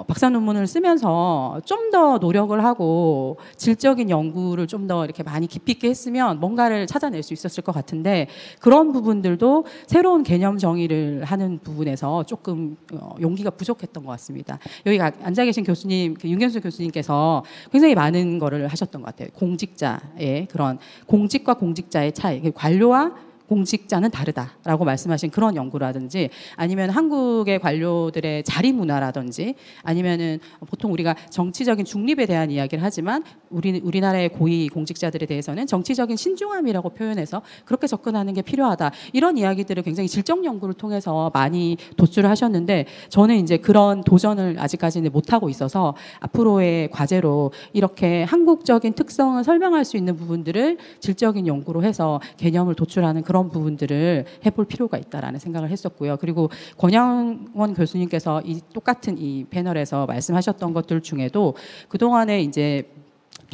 박사 논문을 쓰면서 좀 더 노력을 하고 질적인 연구를 좀 더 이렇게 많이 깊이 있게 했으면 뭔가를 찾아낼 수 있었을 것 같은데 그런 부분들도 새로운 개념 정의를 하는 부분에서 조금 용기가 부족했던 것 같습니다. 여기 앉아 계신 교수님, 윤경수 교수님께서 굉장히 많은 거를 하셨던 것 같아요. 공직자의 그런 공직과 공직자의 차이, 관료와 공직자는 다르다라고 말씀하신 그런 연구라든지 아니면 한국의 관료들의 자리 문화라든지 아니면은 보통 우리가 정치적인 중립에 대한 이야기를 하지만 우리나라의 고위 공직자들에 대해서는 정치적인 신중함이라고 표현해서 그렇게 접근하는 게 필요하다. 이런 이야기들을 굉장히 질적 연구를 통해서 많이 도출을 하셨는데 저는 이제 그런 도전을 아직까지는 못하고 있어서 앞으로의 과제로 이렇게 한국적인 특성을 설명할 수 있는 부분들을 질적인 연구로 해서 개념을 도출하는 그런 부분들을 해볼 필요가 있다라는 생각을 했었고요. 그리고 권양원 교수님께서 이 똑같은 이 패널에서 말씀하셨던 것들 중에도 그동안에 이제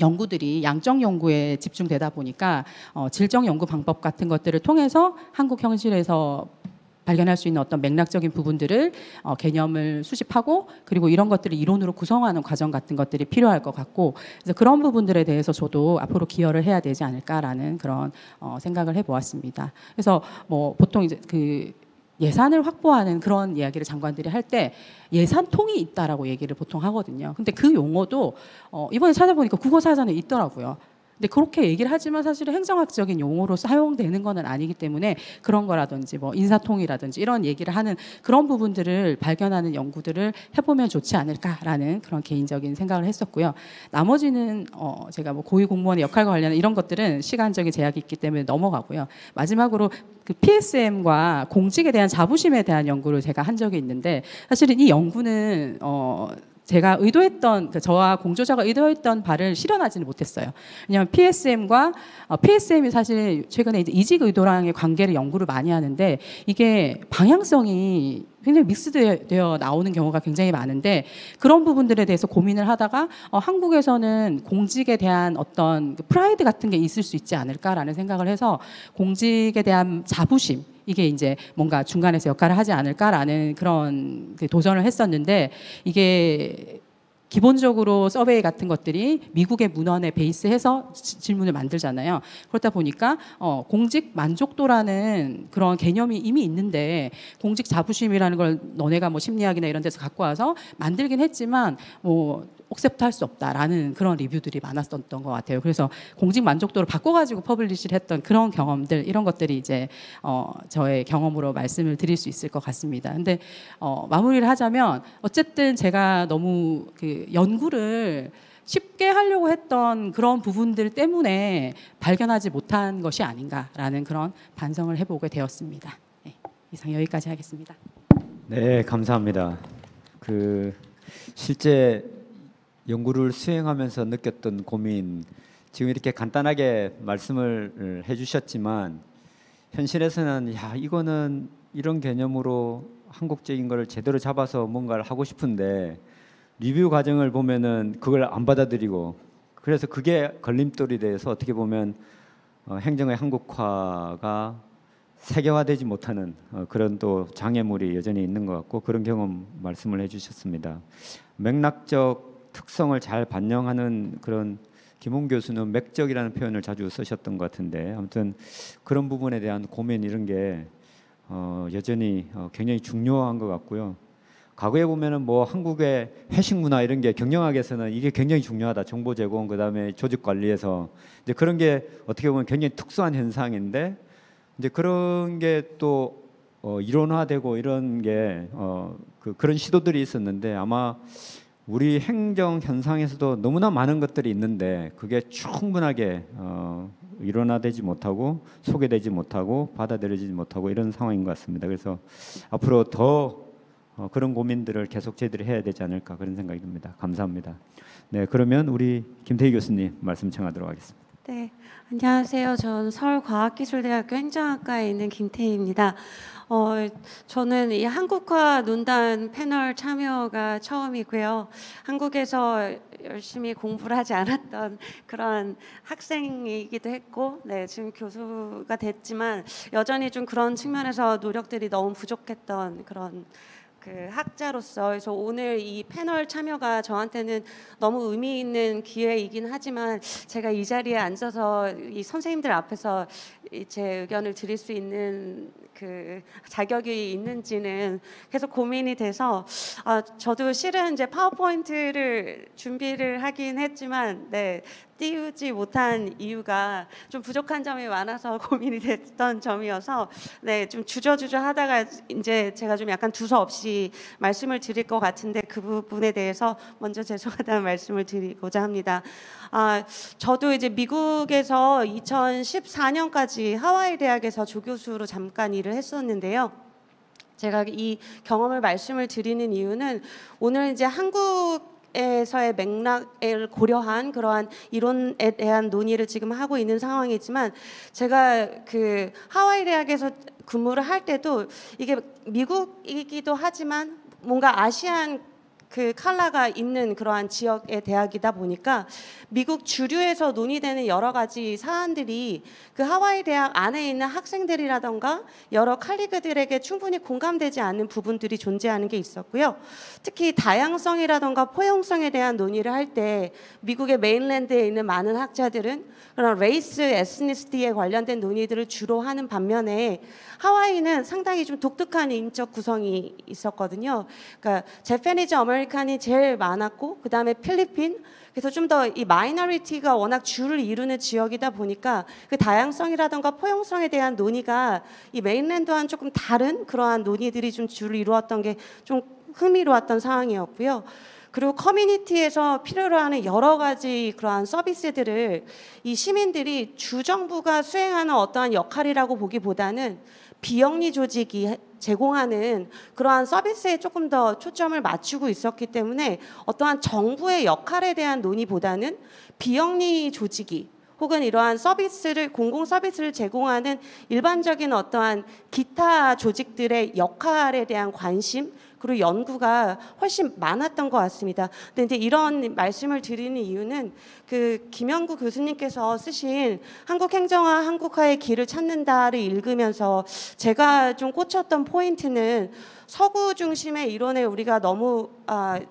연구들이 양적 연구에 집중되다 보니까 질적 연구 방법 같은 것들을 통해서 한국 현실에서 발견할 수 있는 어떤 맥락적인 부분들을 개념을 수집하고 그리고 이런 것들을 이론으로 구성하는 과정 같은 것들이 필요할 것 같고 그래서 그런 부분들에 대해서 저도 앞으로 기여를 해야 되지 않을까라는 그런 생각을 해보았습니다. 그래서 뭐 보통 이제 그 예산을 확보하는 그런 이야기를 장관들이 할 때 예산통이 있다라고 얘기를 보통 하거든요. 근데 그 용어도 이번에 찾아보니까 국어사전에 있더라고요. 근데 그렇게 얘기를 하지만 사실은 행정학적인 용어로 사용되는 거는 아니기 때문에 그런 거라든지 뭐 인사통이라든지 이런 얘기를 하는 그런 부분들을 발견하는 연구들을 해보면 좋지 않을까라는 그런 개인적인 생각을 했었고요. 나머지는 제가 뭐 고위 공무원의 역할과 관련한 이런 것들은 시간적인 제약이 있기 때문에 넘어가고요. 마지막으로 그 PSM과 공직에 대한 자부심에 대한 연구를 제가 한 적이 있는데 사실은 이 연구는 제가 의도했던 저와 공조자가 의도했던 바를 실현하지는 못했어요. 왜냐하면 PSM이 사실 최근에 이제 이직 의도랑의 관계를 연구를 많이 하는데 이게 방향성이 굉장히 믹스되어 나오는 경우가 굉장히 많은데 그런 부분들에 대해서 고민을 하다가 한국에서는 공직에 대한 어떤 프라이드 같은 게 있을 수 있지 않을까라는 생각을 해서 공직에 대한 자부심 이게 이제 뭔가 중간에서 역할을 하지 않을까라는 그런 도전을 했었는데 이게 기본적으로 서베이 같은 것들이 미국의 문헌에 베이스해서 질문을 만들잖아요. 그렇다 보니까 공직 만족도라는 그런 개념이 이미 있는데 공직 자부심이라는 걸 너네가 뭐 심리학이나 이런 데서 갖고 와서 만들긴 했지만 뭐 억셉트 할 수 없다라는 그런 리뷰들이 많았었던 것 같아요. 그래서 공직 만족도를 바꿔가지고 퍼블리시를 했던 그런 경험들 이런 것들이 이제 저의 경험으로 말씀을 드릴 수 있을 것 같습니다. 근데 마무리를 하자면 어쨌든 제가 너무 그 연구를 쉽게 하려고 했던 그런 부분들 때문에 발견하지 못한 것이 아닌가라는 그런 반성을 해보게 되었습니다. 네, 이상 여기까지 하겠습니다. 네, 감사합니다. 실제 연구를 수행하면서 느꼈던 고민 지금 이렇게 간단하게 말씀을 해주셨지만 현실에서는 이거는 이런 개념으로 한국적인 걸 제대로 잡아서 뭔가를 하고 싶은데 리뷰 과정을 보면은 그걸 안 받아들이고 그래서 그게 걸림돌이 돼서 어떻게 보면 행정의 한국화가 세계화되지 못하는 그런 또 장애물이 여전히 있는 것 같고 그런 경험 말씀을 해주셨습니다. 맥락적 특성을 잘 반영하는 그런 김홍 교수는 맥적이라는 표현을 자주 쓰셨던 것 같은데 아무튼 그런 부분에 대한 고민 이런 게 여전히 굉장히 중요한 것 같고요. 과거에 보면은 뭐 한국의 회식 문화 이런 게 경영학에서는 이게 굉장히 중요하다. 정보 제공 그다음에 조직 관리에서 이제 그런 게 어떻게 보면 굉장히 특수한 현상인데 이제 그런 게 또 이론화되고 이런 게 그런 시도들이 있었는데 아마 우리 행정 현상에서도 너무나 많은 것들이 있는데 그게 충분하게 일원화되지 못하고 소개되지 못하고 받아들여지지 못하고 이런 상황인 것 같습니다. 그래서 앞으로 더 그런 고민들을 계속 저희들이 해야 되지 않을까 그런 생각이 듭니다. 감사합니다. 네, 그러면 우리 김태희 교수님 말씀 청하도록 하겠습니다. 네, 안녕하세요. 저는 서울과학기술대학교 행정학과에 있는 김태희입니다. 저는 이 한국화 논단 패널 참여가 처음이고요. 한국에서 열심히 공부를 하지 않았던 그런 학생이기도 했고, 네, 지금 교수가 됐지만 여전히 좀 그런 측면에서 노력들이 너무 부족했던 그런 그 학자로서 그래서 오늘 이 패널 참여가 저한테는 너무 의미 있는 기회이긴 하지만 제가 이 자리에 앉아서 이 선생님들 앞에서 제 의견을 드릴 수 있는 그 자격이 있는지는 계속 고민이 돼서 저도 실은 이제 파워포인트를 준비를 하긴 했지만 네. 띄우지 못한 이유가 좀 부족한 점이 많아서 고민이 됐던 점이어서 네, 좀 주저주저 하다가 이제 제가 좀 약간 두서없이 말씀을 드릴 것 같은데 그 부분에 대해서 먼저 죄송하다는 말씀을 드리고자 합니다. 저도 이제 미국에서 2014년까지 하와이 대학에서 조교수로 잠깐 일을 했었는데요. 제가 이 경험을 말씀을 드리는 이유는 오늘 이제 한국에서의 맥락을 고려한 그러한 이론에 대한 논의를 지금 하고 있는 상황이지만 제가 그 하와이 대학에서 근무를 할 때도 이게 미국이기도 하지만 뭔가 아시안 그 컬러가 있는 그러한 지역의 대학이다 보니까 미국 주류에서 논의되는 여러 가지 사안들이 그 하와이 대학 안에 있는 학생들이라던가 여러 칼리그들에게 충분히 공감되지 않는 부분들이 존재하는 게 있었고요. 특히 다양성이라던가 포용성에 대한 논의를 할 때 미국의 메인랜드에 있는 많은 학자들은 그런 레이스, 에스니시티에 관련된 논의들을 주로 하는 반면에 하와이는 상당히 좀 독특한 인적 구성이 있었거든요. 그러니까 제페니즈 아메리칸이 제일 많았고 그 다음에 필리핀 그래서 좀 더 이 마이너리티가 워낙 주를 이루는 지역이다 보니까 그 다양성이라던가 포용성에 대한 논의가 이 메인랜드와는 조금 다른 그러한 논의들이 좀 주를 이루었던 게 좀 흥미로웠던 상황이었고요. 그리고 커뮤니티에서 필요로 하는 여러 가지 그러한 서비스들을 이 시민들이 주정부가 수행하는 어떠한 역할이라고 보기보다는 비영리 조직이 제공하는 그러한 서비스에 조금 더 초점을 맞추고 있었기 때문에 어떠한 정부의 역할에 대한 논의보다는 비영리 조직이 혹은 이러한 서비스를 공공 서비스를 제공하는 일반적인 어떠한 기타 조직들의 역할에 대한 관심 그리고 연구가 훨씬 많았던 것 같습니다. 근데 이제 이런 말씀을 드리는 이유는 그 김영구 교수님께서 쓰신 한국행정화, 한국화의 길을 찾는다를 읽으면서 제가 좀 꽂혔던 포인트는 서구 중심의 이론에 우리가 너무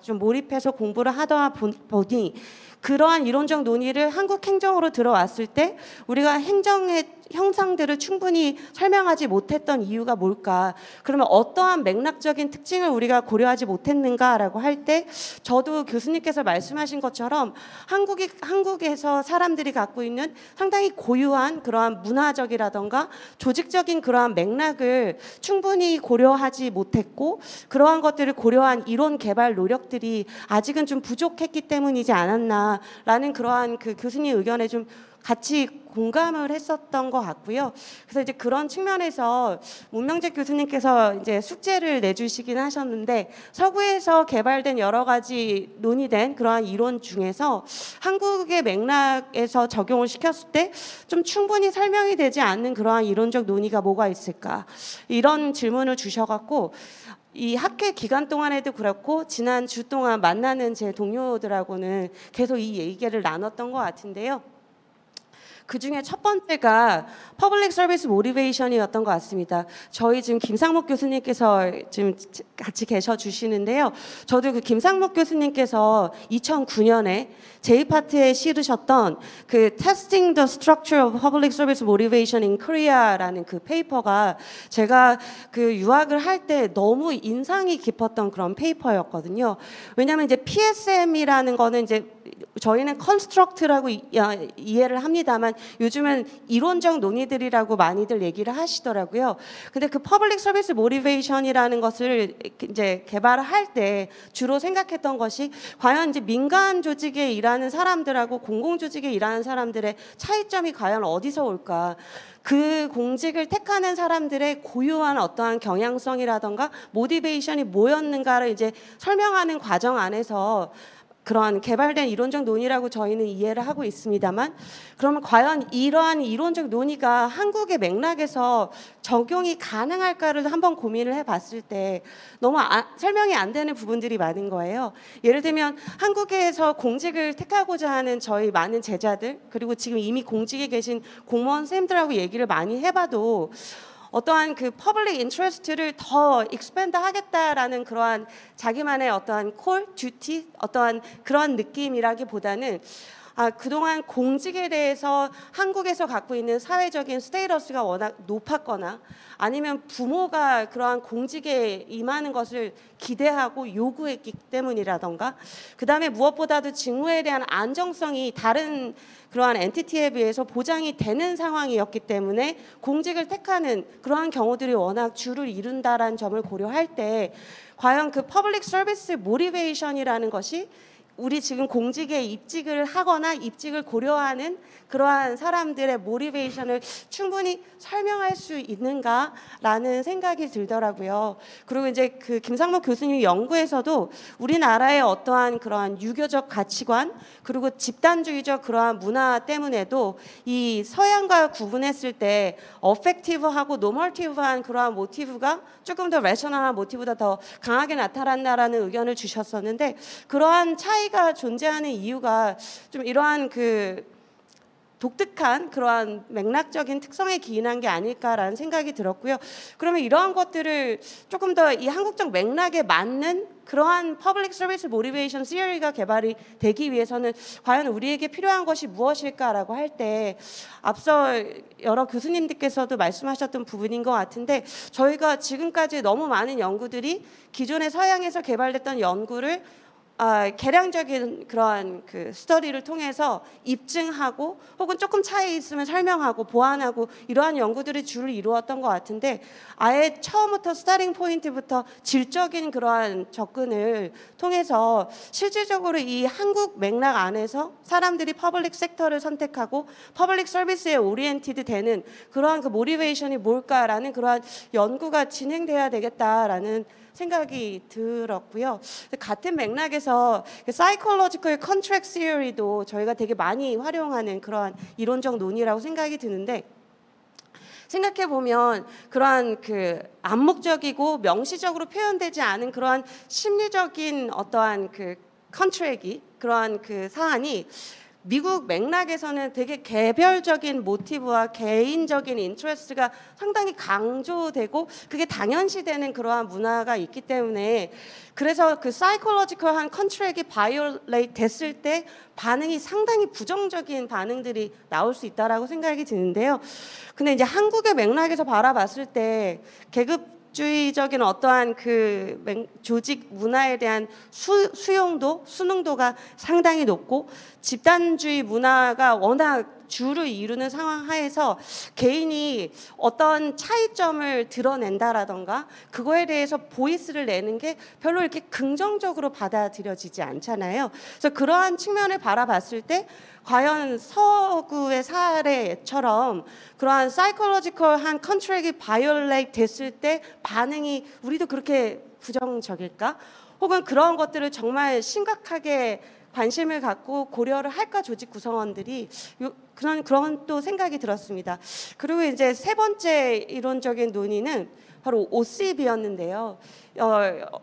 좀 몰입해서 공부를 하다 보니 그러한 이론적 논의를 한국 행정으로 들어왔을 때 우리가 행정의 형상들을 충분히 설명하지 못했던 이유가 뭘까? 그러면 어떠한 맥락적인 특징을 우리가 고려하지 못했는가라고 할 때 저도 교수님께서 말씀하신 것처럼 한국에서 사람들이 갖고 있는 상당히 고유한 그러한 문화적이라던가 조직적인 그러한 맥락을 충분히 고려하지 못했고 그러한 것들을 고려한 이론 개발 노력들이 아직은 좀 부족했기 때문이지 않았나라는 그러한 그 교수님 의견에 좀 같이 공감을 했었던 것 같고요. 그래서 이제 그런 측면에서 문명재 교수님께서 이제 숙제를 내주시긴 하셨는데 서구에서 개발된 여러 가지 논의된 그러한 이론 중에서 한국의 맥락에서 적용을 시켰을 때 좀 충분히 설명이 되지 않는 그러한 이론적 논의가 뭐가 있을까? 이런 질문을 주셔갖고 이 학회 기간 동안에도 그렇고 지난 주 동안 만나는 제 동료들하고는 계속 이 얘기를 나눴던 것 같은데요. 그 중에 첫 번째가 퍼블릭 서비스 모티베이션이었던 것 같습니다. 저희 지금 김상목 교수님께서 지금 같이 계셔 주시는데요. 저도 그 김상목 교수님께서 2009년에 제이파트에 실으셨던 그 Testing the Structure of Public Service Motivation in Korea라는 그 페이퍼가 제가 그 유학을 할 때 너무 인상이 깊었던 그런 페이퍼였거든요. 왜냐하면 이제 PSM이라는 거는 이제 저희는 컨스트럭트라고 이해를 합니다만 요즘은 이론적 논의들이라고 많이들 얘기를 하시더라고요. 근데 그 퍼블릭 서비스 모티베이션이라는 것을 이제 개발할 때 주로 생각했던 것이 과연 이제 민간 조직에 일하는 사람들하고 공공 조직에 일하는 사람들의 차이점이 과연 어디서 올까? 그 공직을 택하는 사람들의 고유한 어떠한 경향성이라던가 모티베이션이 뭐였는가를 이제 설명하는 과정 안에서 그런 개발된 이론적 논의라고 저희는 이해를 하고 있습니다만, 그러면 과연 이러한 이론적 논의가 한국의 맥락에서 적용이 가능할까를 한번 고민을 해봤을 때 너무 설명이 안 되는 부분들이 많은 거예요. 예를 들면 한국에서 공직을 택하고자 하는 저희 많은 제자들, 그리고 지금 이미 공직에 계신 공무원 선생님들하고 얘기를 많이 해봐도 어떠한 그 퍼블릭 인트레스트를 더 익스펜드 하겠다라는 그러한 자기만의 어떠한 콜, 듀티, 어떠한 그런 느낌이라기보다는 그동안 공직에 대해서 한국에서 갖고 있는 사회적인 스테이터스가 워낙 높았거나 아니면 부모가 그러한 공직에 임하는 것을 기대하고 요구했기 때문이라던가, 그 다음에 무엇보다도 직무에 대한 안정성이 다른 그러한 엔티티에 비해서 보장이 되는 상황이었기 때문에 공직을 택하는 그러한 경우들이 워낙 주를 이룬다라는 점을 고려할 때 과연 그 퍼블릭 서비스 모티베이션이라는 것이 우리 지금 공직에 입직을 하거나 입직을 고려하는 그러한 사람들의 모티베이션을 충분히 설명할 수 있는가라는 생각이 들더라고요. 그리고 이제 그 김상목 교수님 연구에서도 우리나라의 어떠한 그러한 유교적 가치관 그리고 집단주의적 그러한 문화 때문에도 이 서양과 구분했을 때 어펙티브하고 노멀티브한 그러한 모티브가 조금 더 레셔널한 모티브보다 더 강하게 나타난다라는 의견을 주셨었는데, 그러한 차이가 존재하는 이유가 좀 이러한 그 독특한 그러한 맥락적인 특성에 기인한 게 아닐까라는 생각이 들었고요. 그러면 이러한 것들을 조금 더 이 한국적 맥락에 맞는 그러한 퍼블릭 서비스 모티베이션 시어리가 개발이 되기 위해서는 과연 우리에게 필요한 것이 무엇일까라고 할 때 앞서 여러 교수님들께서도 말씀하셨던 부분인 것 같은데, 저희가 지금까지 너무 많은 연구들이 기존의 서양에서 개발됐던 연구를 개량적인 그러한 그 스터디를 통해서 입증하고 혹은 조금 차이 있으면 설명하고 보완하고 이러한 연구들이 주를 이루었던 것 같은데, 아예 처음부터 스타팅 포인트부터 질적인 그러한 접근을 통해서 실질적으로 이 한국 맥락 안에서 사람들이 퍼블릭 섹터를 선택하고 퍼블릭 서비스에 오리엔티드 되는 그러한 그 모티베이션이 뭘까라는 그러한 연구가 진행돼야 되겠다라는 생각이 들었고요. 같은 맥락에서 사이콜로지컬 컨트랙트 시어리도 저희가 되게 많이 활용하는 그러한 이론적 논의라고 생각이 드는데, 생각해 보면 그러한 그 암묵적이고 명시적으로 표현되지 않은 그러한 심리적인 어떠한 그 컨트랙이 그러한 그 사안이 미국 맥락에서는 되게 개별적인 모티브와 개인적인 인트레스트가 상당히 강조되고 그게 당연시되는 그러한 문화가 있기 때문에, 그래서 그 사이콜로지컬한 컨트랙이 바이올레이트 됐을 때 반응이 상당히 부정적인 반응들이 나올 수 있다라고 생각이 드는데요. 근데 이제 한국의 맥락에서 바라봤을 때 계급주의적인 어떠한 그 조직 문화에 대한 수용도, 수능도가 상당히 높고 집단주의 문화가 워낙 주를 이루는 상황 하에서 개인이 어떤 차이점을 드러낸다라던가 그거에 대해서 보이스를 내는 게 별로 이렇게 긍정적으로 받아들여지지 않잖아요. 그래서 그러한 측면을 바라봤을 때 과연 서구의 사례처럼 그러한 사이콜로지컬한 컨트랙이 바이올레이트 됐을 때 반응이 우리도 그렇게 부정적일까? 혹은 그런 것들을 정말 심각하게 관심을 갖고 고려를 할까 조직 구성원들이 그런 또 생각이 들었습니다. 그리고 이제 세 번째 이론적인 논의는 바로 OCB였는데요.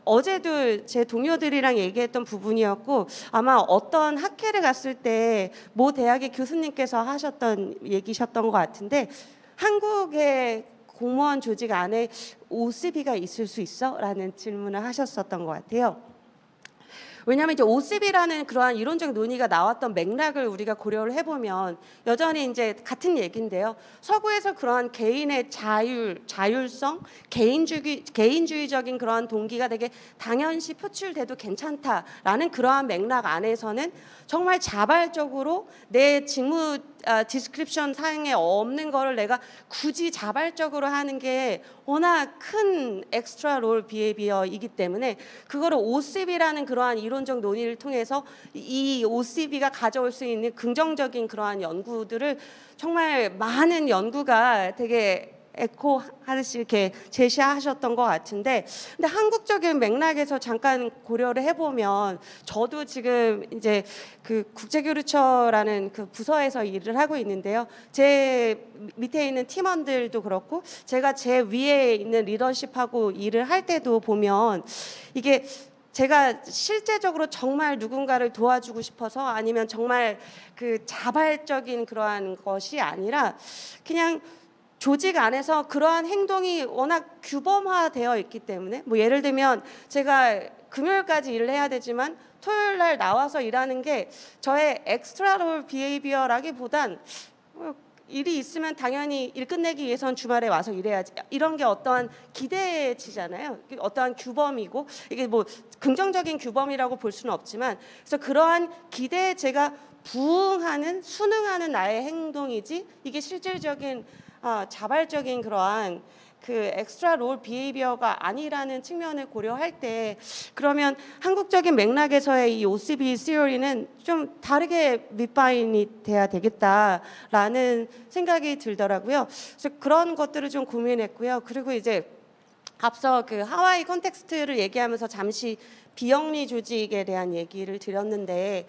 어제도 제 동료들이랑 얘기했던 부분이었고 아마 어떤 학회를 갔을 때 모 대학의 교수님께서 하셨던 얘기셨던 것 같은데 한국의 공무원 조직 안에 OCB가 있을 수 있어? 라는 질문을 하셨었던 것 같아요. 왜냐하면 이제 OCB라는 그러한 이론적 논의가 나왔던 맥락을 우리가 고려를 해보면 여전히 이제 같은 얘기인데요. 서구에서 그러한 개인의 자율성, 개인주의적인 그러한 동기가 되게 당연시 표출돼도 괜찮다라는 그러한 맥락 안에서는 정말 자발적으로 내 직무 디스크립션 사항에 없는 거를 내가 굳이 자발적으로 하는 게 워낙 큰 엑스트라 롤 비헤비어이기 때문에 그거를 OCB라는 그러한 이론적 논의를 통해서 이 OCB가 가져올 수 있는 긍정적인 그러한 연구들을 정말 많은 연구가 되게 에코하듯이 이렇게 제시하셨던 것 같은데, 근데 한국적인 맥락에서 잠깐 고려를 해보면 저도 지금 이제 그 국제교류처라는 그 부서에서 일을 하고 있는데요. 제 밑에 있는 팀원들도 그렇고 제가 제 위에 있는 리더십하고 일을 할 때도 보면 이게 제가 실제적으로 정말 누군가를 도와주고 싶어서 아니면 정말 그 자발적인 그러한 것이 아니라 그냥 조직 안에서 그러한 행동이 워낙 규범화되어 있기 때문에 뭐 예를 들면 제가 금요일까지 일을 해야 되지만 토요일 날 나와서 일하는 게 저의 엑스트라 롤 비헤이비어라기보단 일이 있으면 당연히 일 끝내기 위해서는 주말에 와서 일해야지 이런 게 어떠한 기대치잖아요. 어떠한 규범이고 이게 뭐 긍정적인 규범이라고 볼 수는 없지만 그래서 그러한 기대에 제가 부응하는 순응하는 나의 행동이지 이게 실질적인 자발적인 그러한 그 엑스트라 롤 비헤이비어가 아니라는 측면을 고려할 때 그러면 한국적인 맥락에서의 이 OCB 시어리는 좀 다르게 밑바인이 돼야 되겠다라는 생각이 들더라고요. 그래서 그런 것들을 좀 고민했고요. 그리고 이제 앞서 그 하와이 컨텍스트를 얘기하면서 잠시 비영리 조직에 대한 얘기를 드렸는데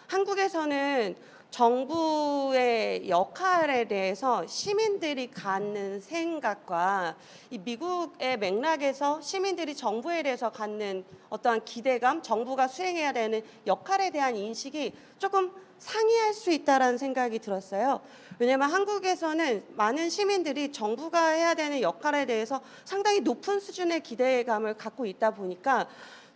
한국에서는 정부의 역할에 대해서 시민들이 갖는 생각과 이 미국의 맥락에서 시민들이 정부에 대해서 갖는 어떠한 기대감, 정부가 수행해야 되는 역할에 대한 인식이 조금 상이할 수 있다라는 생각이 들었어요. 왜냐하면 한국에서는 많은 시민들이 정부가 해야 되는 역할에 대해서 상당히 높은 수준의 기대감을 갖고 있다 보니까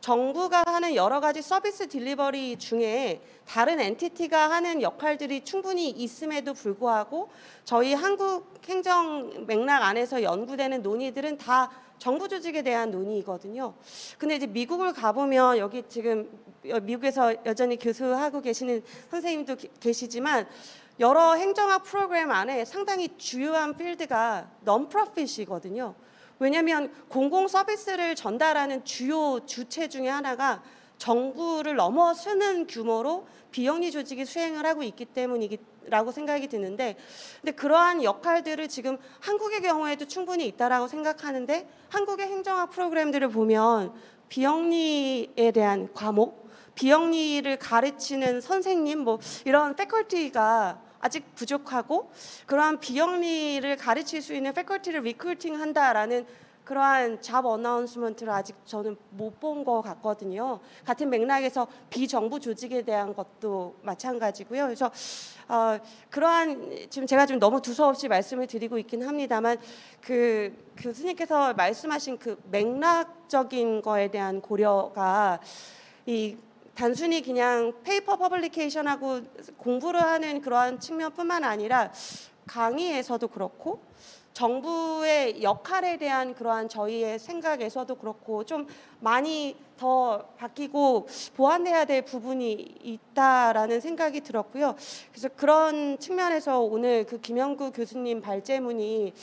정부가 하는 여러 가지 서비스 딜리버리 중에 다른 엔티티가 하는 역할들이 충분히 있음에도 불구하고 저희 한국 행정 맥락 안에서 연구되는 논의들은 다 정부 조직에 대한 논의거든요. 근데 이제 미국을 가보면 여기 지금 미국에서 여전히 교수하고 계시는 선생님도 계시지만 여러 행정학 프로그램 안에 상당히 주요한 필드가 non-profit이거든요. 왜냐하면 공공 서비스를 전달하는 주요 주체 중에 하나가 정부를 넘어서는 규모로 비영리 조직이 수행을 하고 있기 때문이라고 생각이 드는데, 근데 그러한 역할들을 지금 한국의 경우에도 충분히 있다라고 생각하는데 한국의 행정학 프로그램들을 보면 비영리에 대한 과목, 비영리를 가르치는 선생님 뭐 이런 패컬티가 아직 부족하고 그러한 비영리를 가르칠 수 있는 패컬티를 리크루팅한다라는 그러한 잡 어나운스먼트를 아직 저는 못 본 것 같거든요. 같은 맥락에서 비정부 조직에 대한 것도 마찬가지고요. 그래서 그러한 지금 제가 좀 너무 두서없이 말씀을 드리고 있긴 합니다만 그 교수님께서 말씀하신 그 맥락적인 거에 대한 고려가 이 단순히 그냥 페이퍼 퍼블리케이션하고 공부를 하는 그러한 측면뿐만 아니라 강의에서도 그렇고 정부의 역할에 대한 그러한 저희의 생각에서도 그렇고 좀 많이 더 바뀌고 보완돼야 될 부분이 있다라는 생각이 들었고요. 그래서 그런 측면에서 오늘 그 김영구 교수님 발제문이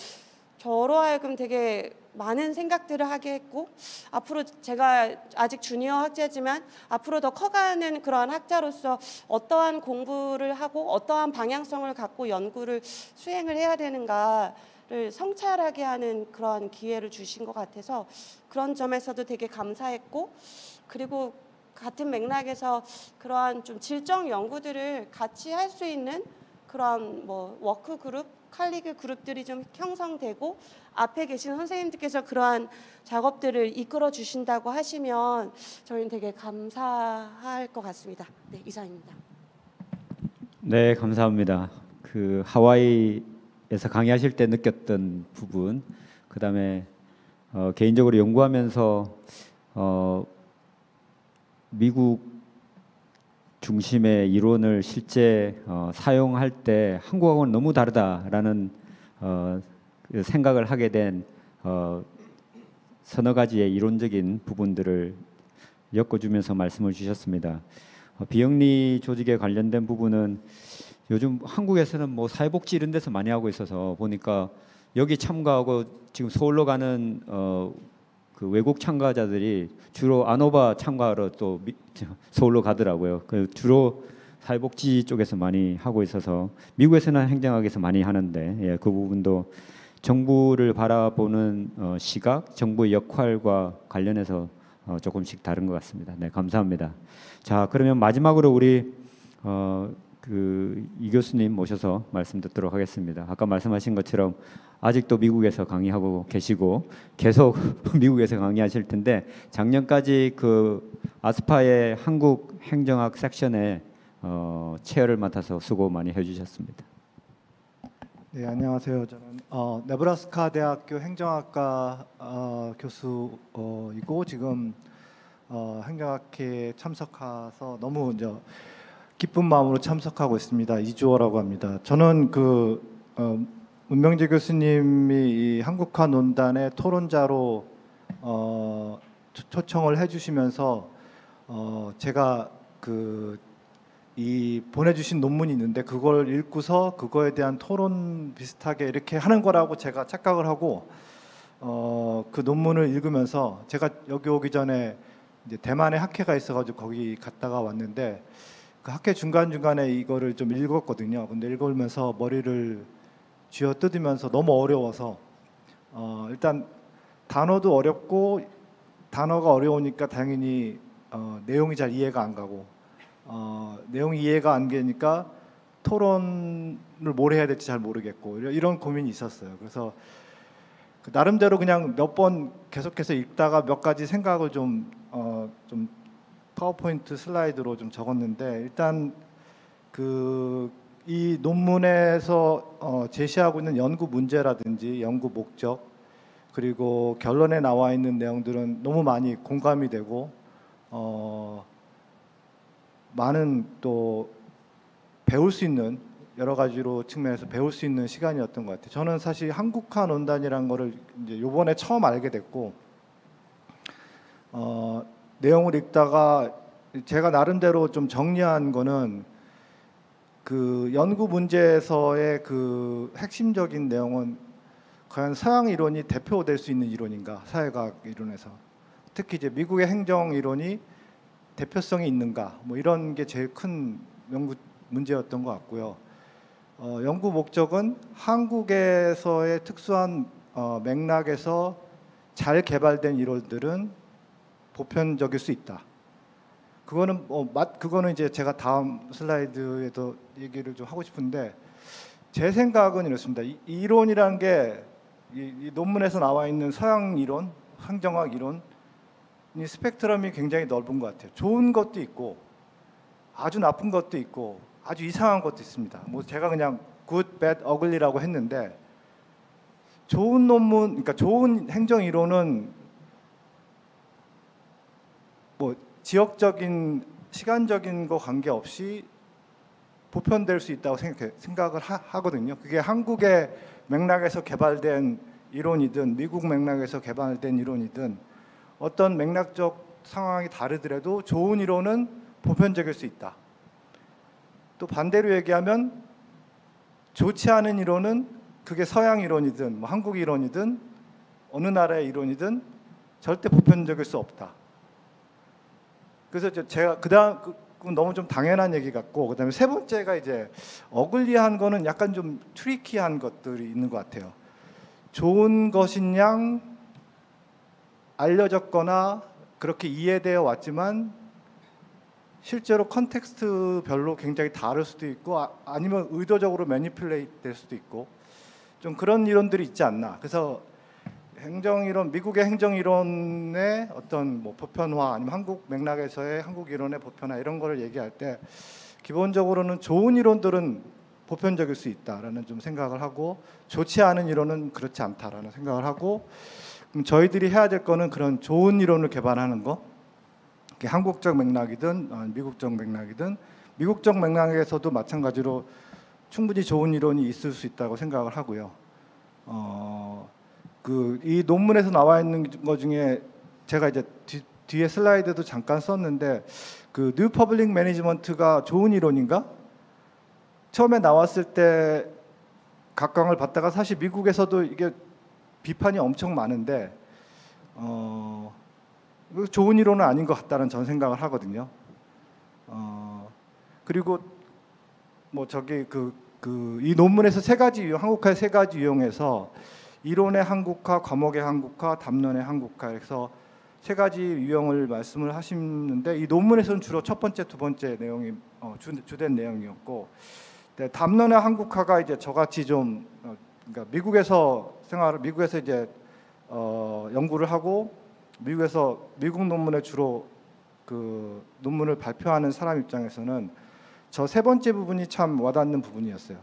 저로 하여금 되게 많은 생각들을 하게 했고 앞으로 제가 아직 주니어 학자지만 앞으로 더 커가는 그러한 학자로서 어떠한 공부를 하고 어떠한 방향성을 갖고 연구를 수행을 해야 되는가를 성찰하게 하는 그러한 기회를 주신 것 같아서 그런 점에서도 되게 감사했고, 그리고 같은 맥락에서 그러한 좀 질적 연구들을 같이 할 수 있는 그런 뭐 워크 그룹, 칼리그 그룹들이 좀 형성되고 앞에 계신 선생님들께서 그러한 작업들을 이끌어 주신다고 하시면 저희는 되게 감사할 것 같습니다. 네, 이상입니다. 네, 감사합니다. 그 하와이에서 강의하실 때 느꼈던 부분, 그다음에 개인적으로 연구하면서 미국 중심의 이론을 실제 사용할 때 한국하고는 너무 다르다라는 그 생각을 하게 된 서너 가지의 이론적인 부분들을 엮어주면서 말씀을 주셨습니다. 비영리 조직에 관련된 부분은 요즘 한국에서는 뭐 사회복지 이런 데서 많이 하고 있어서 보니까 여기 참가하고 지금 서울로 가는 그 외국 참가자들이 주로 아노바 참가하러 또 서울로 가더라고요. 그 주로 사회복지 쪽에서 많이 하고 있어서 미국에서는 행정학에서 많이 하는데 예, 그 부분도 정부를 바라보는 시각, 정부의 역할과 관련해서 조금씩 다른 것 같습니다. 네, 감사합니다. 자, 그러면 마지막으로 우리 그 이 교수님 모셔서 말씀 듣도록 하겠습니다. 아까 말씀하신 것처럼 아직도 미국에서 강의하고 계시고 계속 미국에서 강의하실 텐데 작년까지 그 아스파의 한국 행정학 섹션에 체어를 맡아서 수고 많이 해주셨습니다. 네, 안녕하세요. 저는 네브라스카 대학교 행정학과 교수이고 지금 행정학회에 참석해서 너무 이제 기쁜 마음으로 참석하고 있습니다. 이주호라고 합니다. 저는 그 문명재 교수님이 이 한국화 논단의 토론자로 초청을 해주시면서 제가 그 이 보내주신 논문이 있는데 그걸 읽고서 그거에 대한 토론 비슷하게 이렇게 하는 거라고 제가 착각을 하고 그 논문을 읽으면서 제가 여기 오기 전에 이제 대만에 학회가 있어가지고 거기 갔다가 왔는데 그 학회 중간중간에 이거를 좀 읽었거든요. 근데 읽으면서 머리를 쥐어 뜯으면서 너무 어려워서 일단 단어도 어렵고 단어가 어려우니까 당연히 내용이 잘 이해가 안 가고 내용이 이해가 안 되니까 토론을 뭘 해야 될지 잘 모르겠고 이런 고민이 있었어요. 그래서 나름대로 그냥 몇 번 계속해서 읽다가 몇 가지 생각을 좀 파워포인트 슬라이드로 좀 적었는데 일단 이 논문에서 제시하고 있는 연구 문제라든지 연구 목적 그리고 결론에 나와 있는 내용들은 너무 많이 공감이 되고 많은 또 배울 수 있는 여러 가지로 측면에서 배울 수 있는 시간이었던 것 같아요. 저는 사실 한국화 논단이라는 거를 이제 요번에 처음 알게 됐고 내용을 읽다가 제가 나름대로 좀 정리한 거는 그 연구 문제에서의 그 핵심적인 내용은 과연 서양 이론이 대표될 수 있는 이론인가, 사회과학 이론에서 특히 이제 미국의 행정 이론이 대표성이 있는가, 뭐 이런 게 제일 큰 연구 문제였던 것 같고요. 연구 목적은 한국에서의 특수한 맥락에서 잘 개발된 이론들은 보편적일 수 있다. 그거는 이제 제가 다음 슬라이드에도 얘기를 좀 하고 싶은데 제 생각은 이렇습니다. 이 이론이라는 게 이 논문에서 나와 있는 서양 이론, 행정학 이론 이 스펙트럼이 굉장히 넓은 것 같아요. 좋은 것도 있고 아주 나쁜 것도 있고 아주 이상한 것도 있습니다. 뭐 제가 그냥 good, bad, ugly라고 했는데 좋은 논문, 그러니까 좋은 행정 이론은 뭐 지역적인 시간적인 거 관계없이 보편될 수 있다고 생각을 하거든요. 그게 한국의 맥락에서 개발된 이론이든 미국 맥락에서 개발된 이론이든 어떤 맥락적 상황이 다르더라도 좋은 이론은 보편적일 수 있다. 또 반대로 얘기하면 좋지 않은 이론은 그게 서양 이론이든 뭐 한국 이론이든 어느 나라의 이론이든 절대 보편적일 수 없다. 그래서 제가 그건 너무 좀 당연한 얘기 같고 그다음에 세 번째가 이제 어글리한 거는 약간 좀 트리키한 것들이 있는 것 같아요. 좋은 것인 양 알려졌거나 그렇게 이해되어 왔지만 실제로 컨텍스트별로 굉장히 다를 수도 있고 아니면 의도적으로 매니플레이트 될 수도 있고 좀 그런 이론들이 있지 않나. 그래서 행정이론, 미국의 행정이론의 어떤 뭐 보편화 아니면 한국 맥락에서의 한국 이론의 보편화 이런 거를 얘기할 때 기본적으로는 좋은 이론들은 보편적일 수 있다라는 좀 생각을 하고 좋지 않은 이론은 그렇지 않다라는 생각을 하고 그럼 저희들이 해야 될 거는 그런 좋은 이론을 개발하는 거. 그게 한국적 맥락이든 미국적 맥락이든 미국적 맥락에서도 마찬가지로 충분히 좋은 이론이 있을 수 있다고 생각을 하고요. 그 이 논문에서 나와 있는 것 중에 제가 이제 뒤에 슬라이드도 잠깐 썼는데 그 뉴 퍼블릭 매니지먼트가 좋은 이론인가? 처음에 나왔을 때 각광을 받다가 사실 미국에서도 이게 비판이 엄청 많은데 좋은 이론은 아닌 것 같다는 전 생각을 하거든요. 그리고 뭐 저기 이 논문에서 세 가지 유형, 한국화의 세 가지 유형에서 이론의 한국화, 과목의 한국화, 담론의 한국화 해서 세 가지 유형을 말씀을 하시는데 이 논문에서는 주로 첫 번째, 두 번째 내용이 주된 내용이었고 담론의 한국화가 이제 저같이 좀 그러니까 미국에서 이제 연구를 하고 미국 논문에 주로 그 논문을 발표하는 사람 입장에서는 저 세 번째 부분이 참 와닿는 부분이었어요.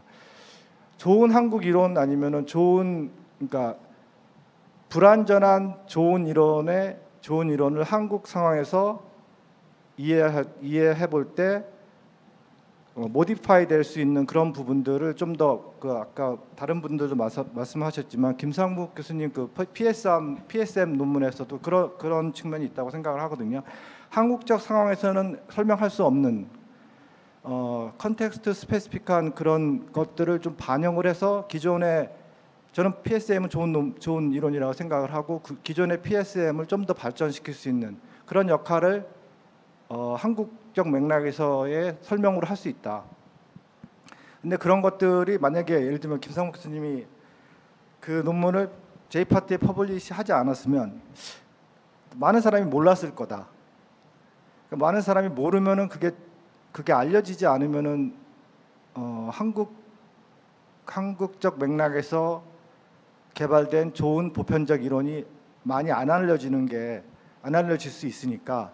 좋은 한국 이론 아니면은 그러니까 불완전한 좋은 이론을 한국 상황에서 이해해 볼 때 모디파이 될 수 있는 그런 부분들을 좀 더 그 아까 다른 분들도 말씀하셨지만 김상국 교수님 그 PSM 논문에서도 그런 측면이 있다고 생각을 하거든요. 한국적 상황에서는 설명할 수 없는 컨텍스트 스페시픽한 그런 것들을 좀 반영을 해서 저는 PSM은 좋은 이론이라고 생각을 하고 기존의 PSM을 좀 더 발전시킬 수 있는 그런 역할을 한국적 맥락에서의 설명으로 할 수 있다. 근데 그런 것들이 만약에 예를 들면 김상국 교수님이 그 논문을 J-파트에 퍼블리시하지 않았으면 많은 사람이 몰랐을 거다. 그러니까 많은 사람이 모르면은 그게 알려지지 않으면은 한국적 맥락에서 개발된 좋은 보편적 이론이 많이 안 알려질 수 있으니까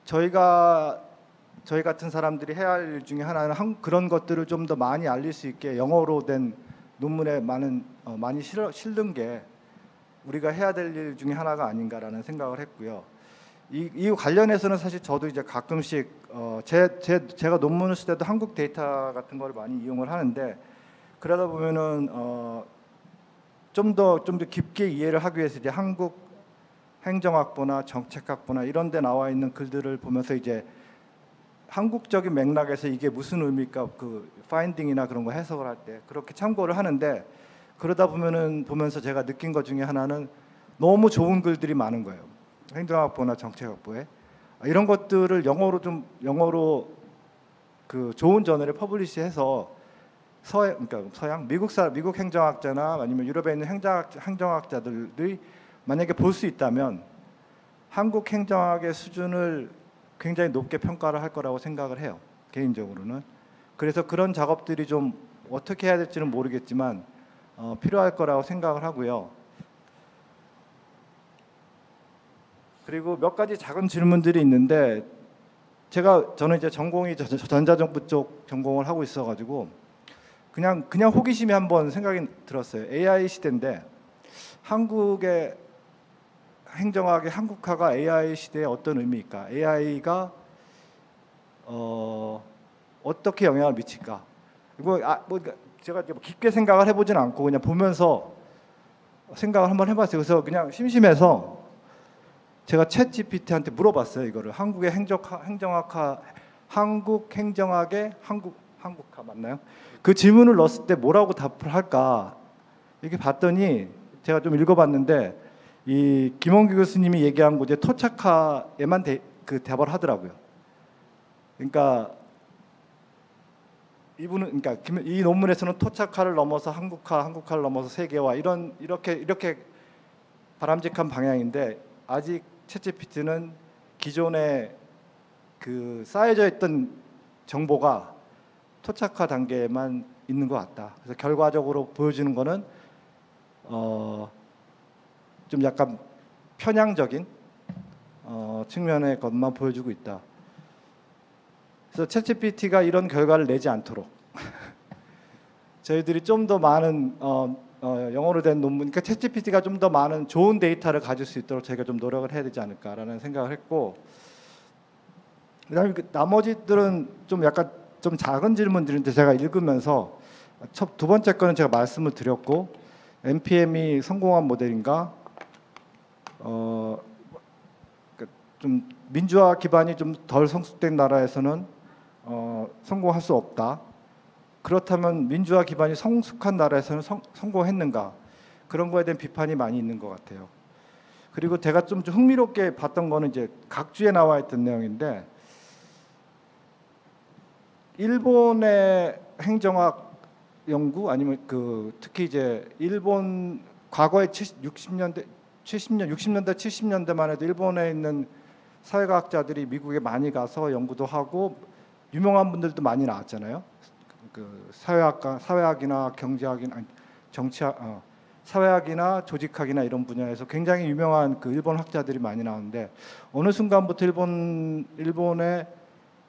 저희 같은 사람들이 해야 할 일 중에 하나는 그런 것들을 좀 더 많이 알릴 수 있게 영어로 된 논문에 많이 실는 게 우리가 해야 될 일 중에 하나가 아닌가라는 생각을 했고요. 이 관련해서는 사실 저도 이제 가끔씩 제가 논문을 쓸 때도 한국 데이터 같은 걸 많이 이용을 하는데 그러다 보면은 좀 더 깊게 이해를 하기 위해서 이제 한국 행정학부나 정책학부나 이런 데 나와 있는 글들을 보면서 이제 한국적인 맥락에서 이게 무슨 의미일까 그 파인딩이나 그런 거 해석을 할 때 그렇게 참고를 하는데 그러다 보면서 제가 느낀 것 중에 하나는 너무 좋은 글들이 많은 거예요. 행정학부나 정책학부에 이런 것들을 영어로 그 좋은 저널에 퍼블리시해서 그러니까 서양 미국 행정학자나 아니면 유럽에 있는 행정학자들이 만약에 볼 수 있다면 한국 행정학의 수준을 굉장히 높게 평가를 할 거라고 생각을 해요. 개인적으로는. 그래서 그런 작업들이 좀 어떻게 해야 될지는 모르겠지만 필요할 거라고 생각을 하고요. 그리고 몇 가지 작은 질문들이 있는데 저는 이제 전공이 전자정부 쪽 전공을 하고 있어가지고 그냥 호기심에 한번 생각이 들었어요. AI 시대인데 한국의 행정학의 한국화가 AI 시대에 어떤 의미일까? AI가 어떻게 영향을 미칠까? 제가 깊게 생각을 해보지는 않고 그냥 보면서 생각을 한번 해봤어요. 그래서 그냥 심심해서 제가 챗 GPT한테 물어봤어요. 이거를 한국 행정학의 한국화 맞나요? 그 질문을 넣었을 때 뭐라고 답을 할까? 이렇게 봤더니 제가 좀 읽어봤는데 이 김원규 교수님이 얘기한 곳에 토착화에만 답을 하더라고요. 그러니까 이 논문에서는 토착화를 넘어서 한국화를 넘어서 세계화 이렇게 바람직한 방향인데 아직 챗GPT는 기존의 그 쌓여져 있던 정보가 토착화 단계에만 있는 것 같다. 그래서 결과적으로 보여주는 거는 좀 약간 편향적인 측면의 것만 보여주고 있다. 그래서 챗GPT가 이런 결과를 내지 않도록 저희들이 좀 더 많은 영어로 된 논문, 그러니까 챗GPT가 좀 더 많은 좋은 데이터를 가질 수 있도록 저희가 좀 노력을 해야 되지 않을까라는 생각을 했고, 그다음에 나머지들은 좀 약간 좀 작은 질문들인데 제가 읽으면서 두 번째 거는 제가 말씀을 드렸고, NPM이 성공한 모델인가? 좀 민주화 기반이 좀 덜 성숙된 나라에서는 성공할 수 없다. 그렇다면 민주화 기반이 성숙한 나라에서는 성공했는가? 그런 거에 대한 비판이 많이 있는 것 같아요. 그리고 제가 좀 흥미롭게 봤던 거는 이제 각주에 나와 있던 내용인데, 일본의 행정학 연구 아니면 특히 이제 일본 과거에 60년대 70년대만 해도 일본에 있는 사회과학자들이 미국에 많이 가서 연구도 하고 유명한 분들도 많이 나왔잖아요. 그 사회학이나 경제학이나 정치학, 사회학이나 조직학이나 이런 분야에서 굉장히 유명한 그 일본 학자들이 많이 나오는데, 어느 순간부터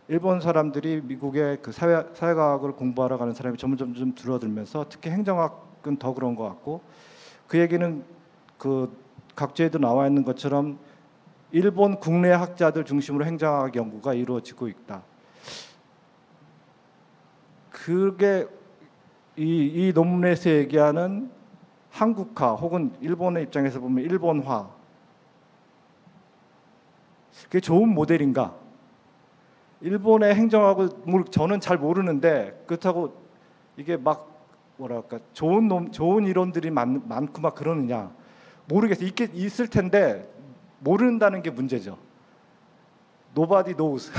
일본 사람들이 미국의 그 사회과학을 공부하러 가는 사람이 점점 줄어들면서 특히 행정학은 더 그런 것 같고, 그 얘기는 그 각주에도 나와 있는 것처럼 일본 국내 학자들 중심으로 행정학 연구가 이루어지고 있다. 그게 이 논문에서 얘기하는 한국화 혹은 일본의 입장에서 보면 일본화, 그게 좋은 모델인가? 일본의 행정학을 저는 잘 모르는데 그렇다고 이게 막 뭐랄까 좋은 이론들이 많고 막 그러느냐 모르겠어요. 있을 텐데 모른다는 게 문제죠. Nobody knows.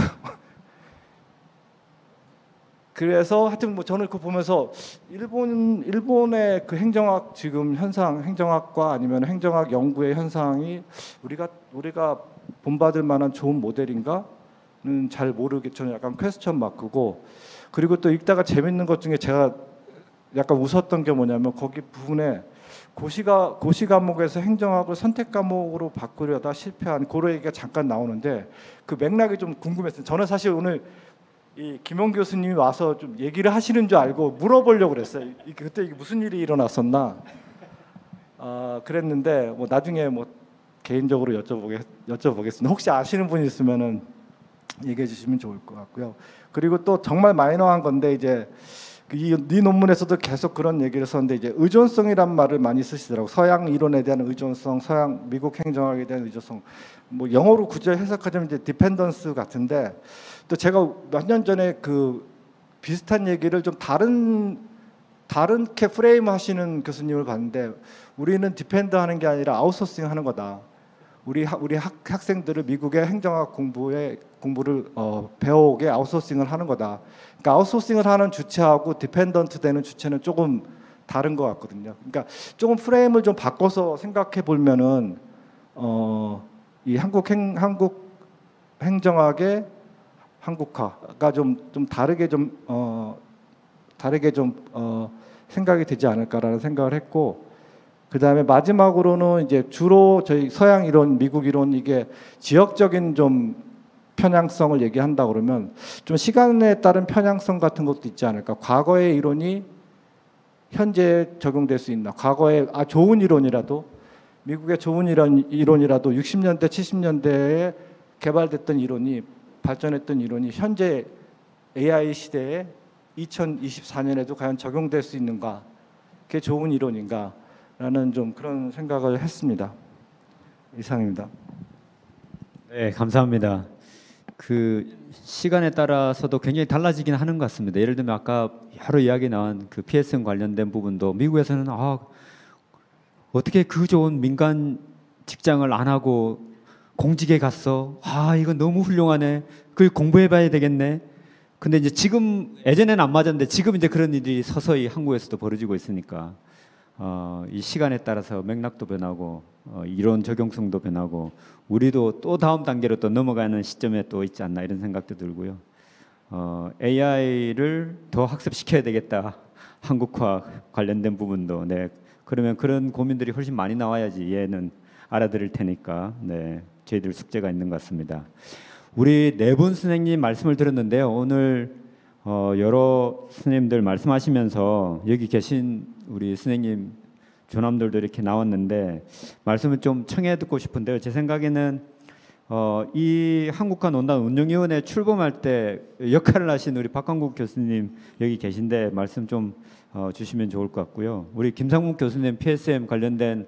그래서 하여튼 뭐 저는 그거 보면서 일본의 그 행정학 지금 현상, 행정학과 아니면 행정학 연구의 현상이 우리가 본받을 만한 좋은 모델인가는 잘 모르겠죠. 저는 약간 퀘스천 마크고, 그리고 또 읽다가 재밌는 것 중에 제가 약간 웃었던 게 뭐냐면 거기 부분에 고시 과목에서 행정학을 선택 과목으로 바꾸려다 실패한 그런 얘기가 잠깐 나오는데 그 맥락이 좀 궁금했어요. 저는 사실 오늘 이 김용 교수님이 와서 좀 얘기를 하시는 줄 알고 물어보려고 그랬어요. 그때 이게 무슨 일이 일어났었나? 그랬는데 뭐 나중에 뭐 개인적으로 여쭤보겠습니다. 혹시 아시는 분 있으면은 얘기해 주시면 좋을 것 같고요. 그리고 또 정말 마이너한 건데 이제 이 논문에서도 계속 그런 얘기를 썼는데 이제 의존성이란 말을 많이 쓰시더라고. 서양 이론에 대한 의존성, 미국 행정학에 대한 의존성. 뭐 영어로 굳이 해석하자면 이제 디펜던스 같은데, 또 제가 몇 년 전에 그 비슷한 얘기를 좀 다른게 프레임 하시는 교수님을 봤는데, 우리는 디펜드 하는 게 아니라 아웃소싱 하는 거다. 우리 학생들을 미국의 행정학 공부를 배워오게 아웃소싱을 하는 거다. 그러니까 아웃소싱을 하는 주체하고 디펜던트 되는 주체는 조금 다른 것 같거든요. 그러니까 조금 프레임을 좀 바꿔서 생각해 보면은 이 한국 행정학의 한국화가 좀 다르게 생각이 되지 않을까라는 생각을 했고, 그 다음에 마지막으로는 이제 주로 저희 서양 이론, 미국 이론 이게 지역적인 좀 편향성을 얘기한다 그러면 좀 시간에 따른 편향성 같은 것도 있지 않을까. 과거의 이론이 현재 적용될 수 있나. 과거에 좋은 이론이라도 미국의 좋은 이론이라도 60년대, 70년대에 개발됐던 이론이 발전했던 이론이 현재 AI 시대에 2024년에도 과연 적용될 수 있는가. 그게 좋은 이론인가. 라는 좀 그런 생각을 했습니다. 이상입니다. 네, 감사합니다. 그 시간에 따라서도 굉장히 달라지긴 하는 것 같습니다. 예를 들면 아까 여러 이야기 나온 그 PSM 관련된 부분도 미국에서는 어떻게 그 좋은 민간 직장을 안 하고 공직에 갔어? 이건 너무 훌륭하네. 그걸 공부해봐야 되겠네. 근데 이제 지금 예전에는 안 맞았는데 지금 이제 그런 일이 서서히 한국에서도 벌어지고 있으니까 이 시간에 따라서 맥락도 변하고 이론 적용성도 변하고 우리도 또 다음 단계로 또 넘어가는 시점에 또 있지 않나 이런 생각도 들고요. AI를 더 학습시켜야 되겠다. 한국화 관련된 부분도 네. 그러면 그런 고민들이 훨씬 많이 나와야지 얘는 알아들을 테니까 네. 저희들 숙제가 있는 것 같습니다. 우리 네 분 선생님 말씀을 들었는데요. 오늘 여러 선생님들 말씀하시면서 여기 계신 우리 선생님 조남들도 이렇게 나왔는데 말씀을 좀 청해 듣고 싶은데요. 제 생각에는 이 한국화 논단 운영위원회 출범할 때 역할을 하신 우리 박광국 교수님 여기 계신데 말씀 좀 주시면 좋을 것 같고요. 우리 김상국 교수님 PSM 관련된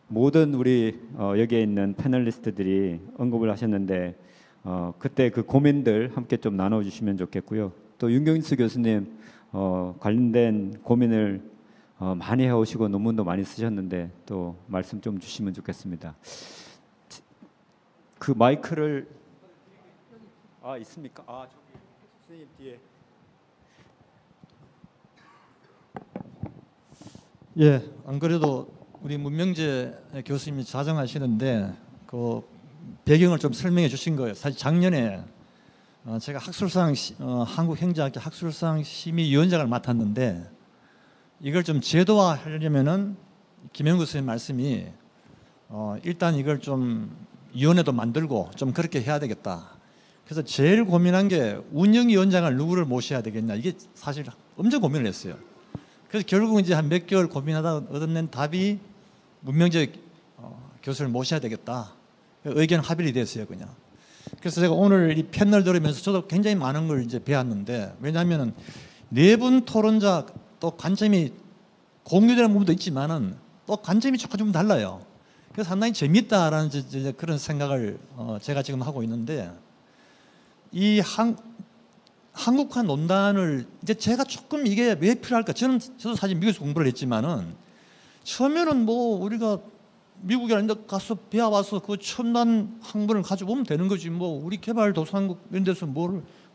모든 우리 여기에 있는 패널리스트들이 언급을 하셨는데 그때 그 고민들 함께 좀 나눠주시면 좋겠고요. 또 윤경수 교수님 관련된 고민을 많이 해오시고 논문도 많이 쓰셨는데 또 말씀 좀 주시면 좋겠습니다. 그 마이크를 있습니까? 저기 선생님 뒤에. 예, 안 그래도 우리 문명재 교수님이 자정하시는데 그 배경을 좀 설명해 주신 거예요. 사실 작년에 제가 학술상 한국행정학회 학술상 심의위원장을 맡았는데 이걸 좀 제도화하려면은 김영구 선생님 말씀이 일단 이걸 좀 위원회도 만들고 좀 그렇게 해야 되겠다. 그래서 제일 고민한 게 운영위원장을 누구를 모셔야 되겠냐. 이게 사실 엄청 고민을 했어요. 그래서 결국 이제 한 몇 개월 고민하다 얻어낸 답이 문명재 교수를 모셔야 되겠다. 의견 합의이 됐어요, 그냥. 그래서 제가 오늘 이 패널 들으면서 저도 굉장히 많은 걸 이제 배웠는데 왜냐하면은 네 분 토론자 또 관점이 공유되는 부분도 있지만은 또 관점이 조금 달라요. 그래서 상당히 재밌다라는 이제 그런 생각을 제가 지금 하고 있는데 이 한국화 논단을 이제 제가 조금 이게 왜 필요할까? 저도 사실 미국에서 공부를 했지만은 처음에는 뭐 우리가 미국에 가서 배워와서 그 첨단 학문을 가져오면 되는 거지 뭐 우리 개발도상국 이런 데서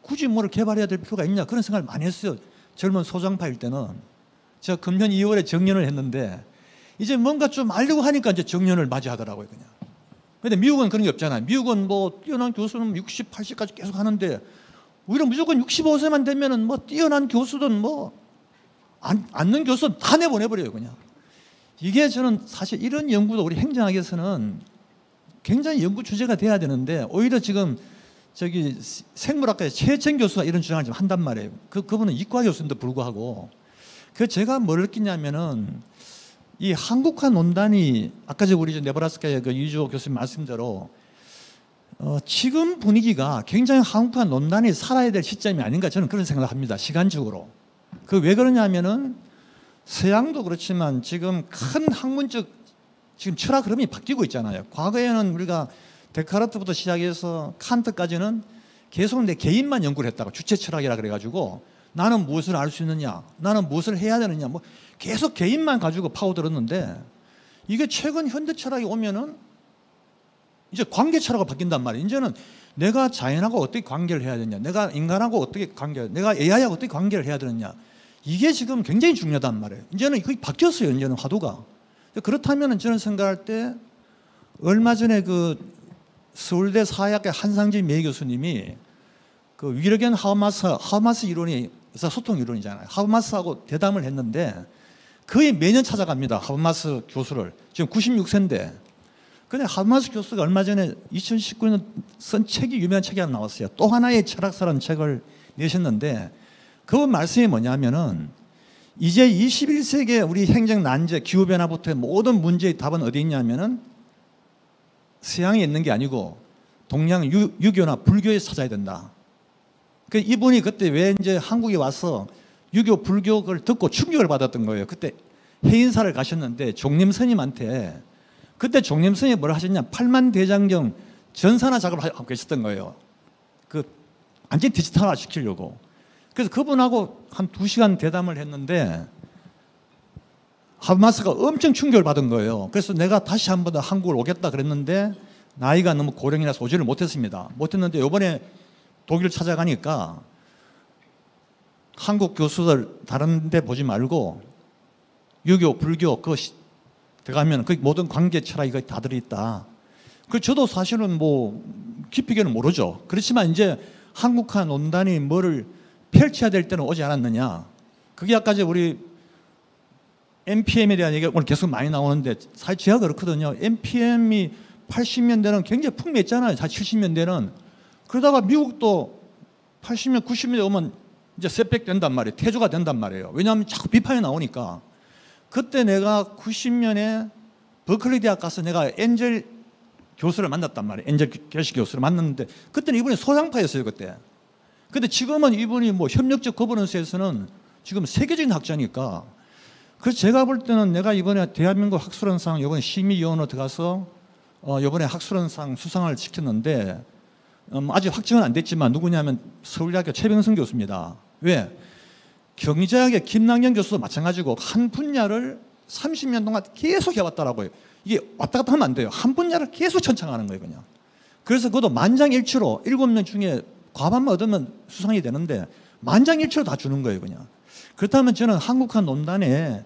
굳이 뭐를 개발해야 될 필요가 있냐 그런 생각을 많이 했어요. 젊은 소장파일 때는. 제가 금년 2월에 정년을 했는데 이제 뭔가 좀 알려고 하니까 이제 정년을 맞이하더라고요, 그냥. 근데 미국은 그런 게 없잖아요. 미국은 뭐 뛰어난 교수는 60, 80까지 계속 하는데 우리는 무조건 65세만 되면은 뭐 뛰어난 교수든 뭐 앉는 교수는 다 내보내버려요, 그냥. 이게 저는 사실 이런 연구도 우리 행정학에서는 굉장히 연구 주제가 돼야 되는데 오히려 지금 저기 생물학과의 최혜천 교수가 이런 주장을 좀 한단 말이에요. 그분은 이과 교수인데 불구하고 그 제가 뭘 느끼냐면은 이 한국화 논단이 아까 우리 네브라스카의 그 이주호 교수님 말씀대로 지금 분위기가 굉장히 한국화 논단이 살아야 될 시점이 아닌가 저는 그런 생각을 합니다. 시간적으로. 그 왜 그러냐면은 서양도 그렇지만 지금 큰 학문적 지금 철학 흐름이 바뀌고 있잖아요. 과거에는 우리가 데카르트부터 시작해서 칸트까지는 계속 내 개인만 연구를 했다고 주체 철학이라 그래가지고 나는 무엇을 알 수 있느냐, 나는 무엇을 해야 되느냐, 뭐 계속 개인만 가지고 파고들었는데 이게 최근 현대 철학이 오면은 이제 관계 철학으로 바뀐단 말이에요. 이제는 내가 자연하고 어떻게 관계를 해야 되냐, 내가 인간하고 어떻게 내가 AI하고 어떻게 관계를 해야 되느냐. 이게 지금 굉장히 중요하단 말이에요. 이제는 그게 바뀌었어요. 이제는 화두가. 그렇다면 저는 생각할 때 얼마 전에 그 서울대 사회학과 한상진 매 교수님이 그 위르겐 하우마스 이론이 소통 이론이잖아요. 하우마스하고 대담을 했는데 거의 매년 찾아갑니다. 하우마스 교수를. 지금 96세인데. 근데 하우마스 교수가 얼마 전에 2019년 쓴 책이 유명한 책이 하나 나왔어요. 또 하나의 철학사라는 책을 내셨는데 그 말씀이 뭐냐면은 이제 21세기에 우리 행정 난제, 기후변화부터의 모든 문제의 답은 어디 있냐면은 서양에 있는 게 아니고 동양 유교나 불교에 찾아야 된다. 그 이분이 그때 왜 이제 한국에 와서 유교, 불교를 듣고 충격을 받았던 거예요. 그때 해인사를 가셨는데 종림스님한테 그때 종림스님이 뭘 하셨냐? 팔만대장경 전산화 작업을 하고 계셨던 거예요. 그 완전 디지털화 시키려고. 그래서 그분하고 한 2시간 대담을 했는데 하마스가 엄청 충격을 받은 거예요. 그래서 내가 다시 한 번 더 한국을 오겠다 그랬는데 나이가 너무 고령이라서 오지를 못했습니다. 못했는데 이번에 독일 찾아가니까 한국 교수들 다른 데 보지 말고 유교, 불교 들어가면 그 모든 관계 철학이 거기 다 들어있다. 그 저도 사실은 뭐 깊이게는 모르죠. 그렇지만 이제 한국화 논단이 뭐를 펼쳐야 될 때는 오지 않았느냐. 그게 아까 우리 NPM에 대한 얘기가 오늘 계속 많이 나오는데 사실 제가 그렇거든요. NPM이 80년대는 굉장히 풍미했잖아요. 70년대는. 그러다가 미국도 80년, 90년대 오면 이제 셋백 된단 말이에요. 태조가 된단 말이에요. 왜냐하면 자꾸 비판이 나오니까. 그때 내가 90년에 버클리 대학 가서 내가 엔젤 교수를 만났단 말이에요. 엔젤 결식 교수를 만났는데 그때는 이분이 소양파였어요. 그때. 근데 지금은 이분이 뭐 협력적 거버넌스에서는 지금 세계적인 학자니까. 그래서 제가 볼 때는 내가 이번에 대한민국 학술원상 이번에 심의위원으로 들어가서 이번에 학술원상 수상을 시켰는데 아직 확정은 안 됐지만 누구냐면 서울대학교 최병선 교수입니다. 왜? 경제학의 김남경 교수도 마찬가지고 한 분야를 30년 동안 계속 해왔다라고요. 이게 왔다 갔다 하면 안 돼요. 한 분야를 계속 천창하는 거예요, 그냥. 그래서 그것도 만장일치로 7명 중에 과반만 얻으면 수상이 되는데 만장일치로 다 주는 거예요, 그냥. 그렇다면 저는 한국화 논단에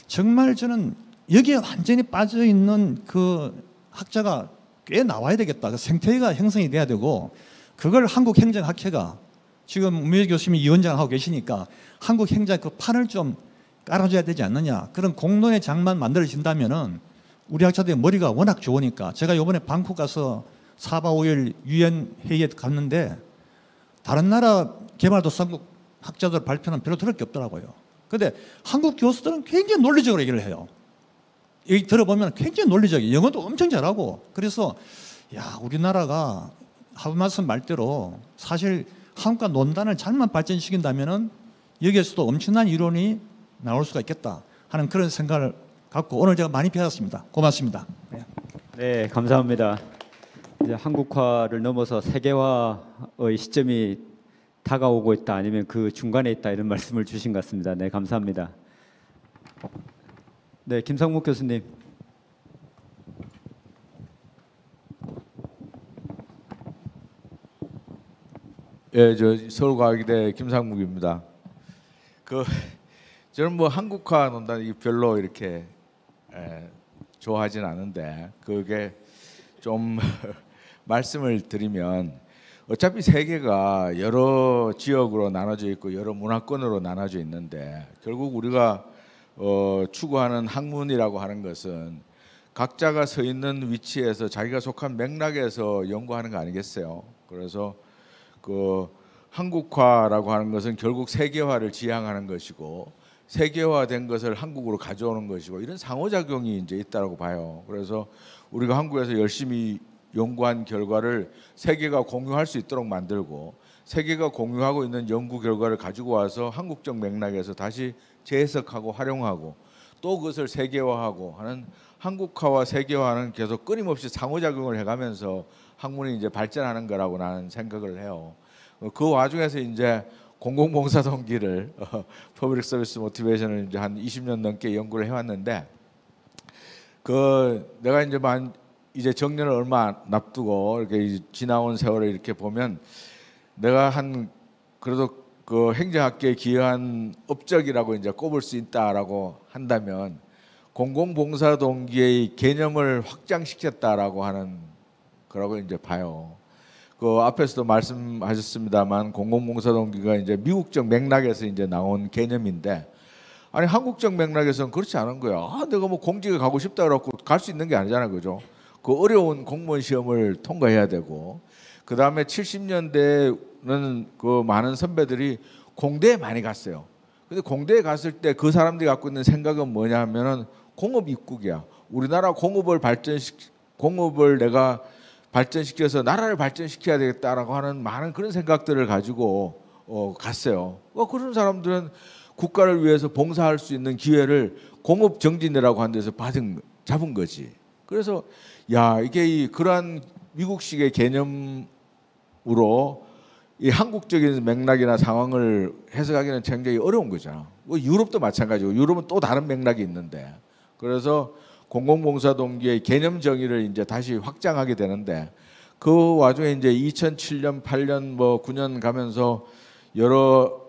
정말 저는 여기에 완전히 빠져 있는 그 학자가 꽤 나와야 되겠다. 그 생태계가 형성이 돼야 되고 그걸 한국행정학회가 지금 문명재 교수님이 위원장을 하고 계시니까 한국행정 그 판을 좀 깔아줘야 되지 않느냐. 그런 공론의 장만 만들어진다면은 우리 학자들의 머리가 워낙 좋으니까 제가 이번에 방콕 가서 4박 5일 유엔 회의에 갔는데 다른 나라 개발도상국 학자들 발표는 별로 들을 게 없더라고요. 근데 한국 교수들은 굉장히 논리적으로 얘기를 해요. 여기 들어보면 굉장히 논리적이에요. 영어도 엄청 잘하고. 그래서 야, 우리나라가 하브마슨 말대로 사실 한국과 논단을 잘만 발전시킨다면은 여기에서도 엄청난 이론이 나올 수가 있겠다 하는 그런 생각을 갖고 오늘 제가 많이 배웠습니다. 고맙습니다. 네, 감사합니다. 이제 한국화를 넘어서 세계화의 시점이 다가오고 있다 아니면 그 중간에 있다 이런 말씀을 주신 것 같습니다. 네, 감사합니다. 네, 김상묵 교수님. 예, 저 서울과학대 김상묵입니다. 저는 뭐 한국화 논단이 별로 이렇게 좋아하진 않은데 그게 좀 말씀을 드리면 어차피 세계가 여러 지역으로 나눠져 있고 여러 문화권으로 나눠져 있는데 결국 우리가 추구하는 학문이라고 하는 것은 각자가 서 있는 위치에서 자기가 속한 맥락에서 연구하는 거 아니겠어요? 그래서 그 한국화라고 하는 것은 결국 세계화를 지향하는 것이고 세계화된 것을 한국으로 가져오는 것이고 이런 상호작용이 이제 있다고 봐요. 그래서 우리가 한국에서 열심히 연구한 결과를 세계가 공유할 수 있도록 만들고 세계가 공유하고 있는 연구 결과를 가지고 와서 한국적 맥락에서 다시 재해석하고 활용하고 또 그것을 세계화하고 하는 한국화와 세계화는 계속 끊임없이 상호작용을 해가면서 학문이 이제 발전하는 거라고 나는 생각을 해요. 그 와중에서 이제 공공봉사 동기를 퍼블릭 서비스 모티베이션을 이제 한 20년 넘게 연구를 해왔는데 내가 이제 정년을 얼마 납두고 이렇게 지나온 세월을 이렇게 보면 내가 그래도 그 행정학계에 기여한 업적이라고 이제 꼽을 수 있다라고 한다면 공공봉사 동기의 개념을 확장시켰다라고 하는 거라고 이제 봐요. 그 앞에서도 말씀하셨습니다만 공공봉사 동기가 이제 미국적 맥락에서 이제 나온 개념인데 아니 한국적 맥락에서는 그렇지 않은 거야. 내가 뭐 공직에 가고 싶다 그래갖고 갈 수 있는 게 아니잖아요, 그죠? 그 어려운 공무원 시험을 통과해야 되고 그 다음에 70년대는 그 많은 선배들이 공대에 많이 갔어요. 근데 공대에 갔을 때 그 사람들이 갖고 있는 생각은 뭐냐 하면은 공업 입국이야. 우리나라 공업을 내가 발전시켜서 나라를 발전시켜야 되겠다라고 하는 많은 그런 생각들을 가지고 갔어요. 그런 사람들은 국가를 위해서 봉사할 수 있는 기회를 공업 정진이라고 하는 데서 잡은 거지. 그래서 야 이게 그러한 미국식의 개념으로 이 한국적인 맥락이나 상황을 해석하기는 굉장히 어려운 거죠. 유럽도 마찬가지고 유럽은 또 다른 맥락이 있는데 그래서 공공봉사 동기의 개념 정의를 이제 다시 확장하게 되는데 그 와중에 이제 2007년, 8년, 9년 가면서 여러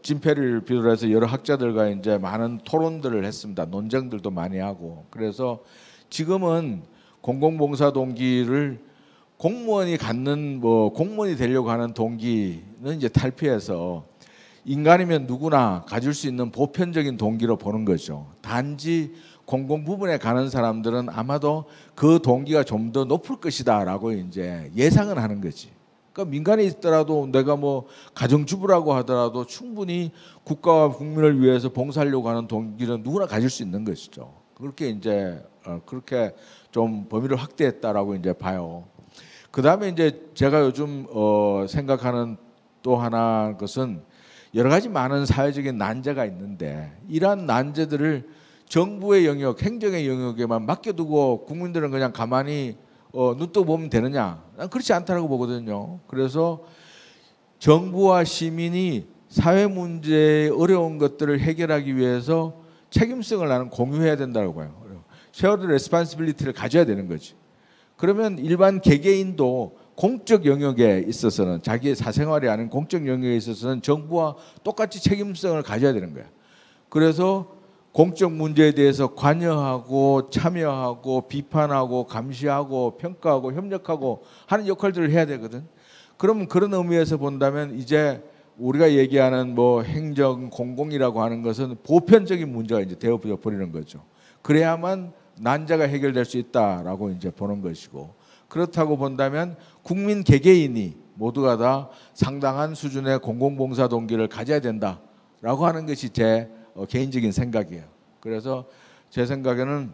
진페리를 비롯해서 여러 학자들과 이제 많은 토론들을 했습니다. 논쟁들도 많이 하고. 그래서 지금은 공공봉사 동기를 공무원이 갖는 공무원이 되려고 하는 동기는 이제 탈피해서 인간이면 누구나 가질 수 있는 보편적인 동기로 보는 거죠. 단지 공공 부분에 가는 사람들은 아마도 그 동기가 좀 더 높을 것이다라고 이제 예상은 하는 거지. 그러니까 민간에 있더라도 내가 뭐 가정주부라고 하더라도 충분히 국가와 국민을 위해서 봉사하려고 하는 동기는 누구나 가질 수 있는 것이죠. 그렇게 이제 그렇게 좀 범위를 확대했다라고 이제 봐요. 그 다음에 이제 제가 요즘 생각하는 또 하나 것은 여러 가지 많은 사회적인 난제가 있는데 이러한 난제들을 정부의 영역, 행정의 영역에만 맡겨두고 국민들은 그냥 가만히 눈떠 보면 되느냐? 난 그렇지 않다고 보거든요. 그래서 정부와 시민이 사회 문제의 어려운 것들을 해결하기 위해서 책임성을 나는 공유해야 된다고 봐요. shared responsibility를 가져야 되는 거지. 그러면 일반 개개인도 공적 영역에 있어서는 자기의 사생활이 아닌 공적 영역에 있어서는 정부와 똑같이 책임성을 가져야 되는 거야. 그래서 공적 문제에 대해서 관여하고 참여하고 비판하고 감시하고 평가하고 협력하고 하는 역할들을 해야 되거든. 그러면 그런 의미에서 본다면 이제 우리가 얘기하는 뭐 행정 공공이라고 하는 것은 보편적인 문제가 이제 되어 버리는 거죠. 그래야만 난제가 해결될 수 있다라고 이제 보는 것이고, 그렇다고 본다면 국민 개개인이 모두가 다 상당한 수준의 공공봉사 동기를 가져야 된다라고 하는 것이 제 개인적인 생각이에요. 그래서 제 생각에는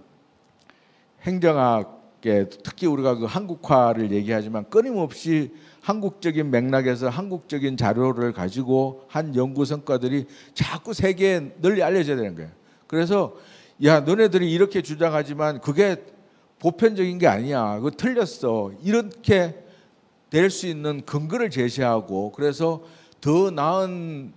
행정학계 특히 우리가 그 한국화를 얘기하지만 끊임없이 한국적인 맥락에서 한국적인 자료를 가지고 한 연구 성과들이 자꾸 세계에 널리 알려져야 되는 거예요. 그래서 야, 너네들이 이렇게 주장하지만 그게 보편적인 게 아니야. 그거 틀렸어. 이렇게 될 수 있는 근거를 제시하고, 그래서 더 나은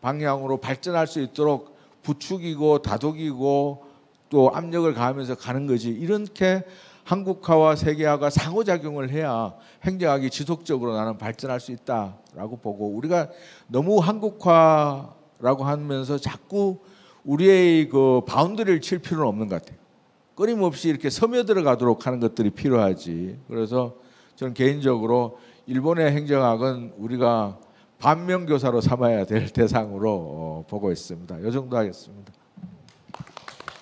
방향으로 발전할 수 있도록 부추기고 다독이고 또 압력을 가하면서 가는 거지. 이렇게 한국화와 세계화가 상호작용을 해야 행정학이 지속적으로 나는 발전할 수 있다라고 보고, 우리가 너무 한국화라고 하면서 자꾸 우리의 그 바운더리를 칠 필요는 없는 것 같아요. 끊임없이 이렇게 스며들어가도록 하는 것들이 필요하지. 그래서 저는 개인적으로 일본의 행정학은 우리가 반면교사로 삼아야 될 대상으로 보고 있습니다. 이 정도 하겠습니다.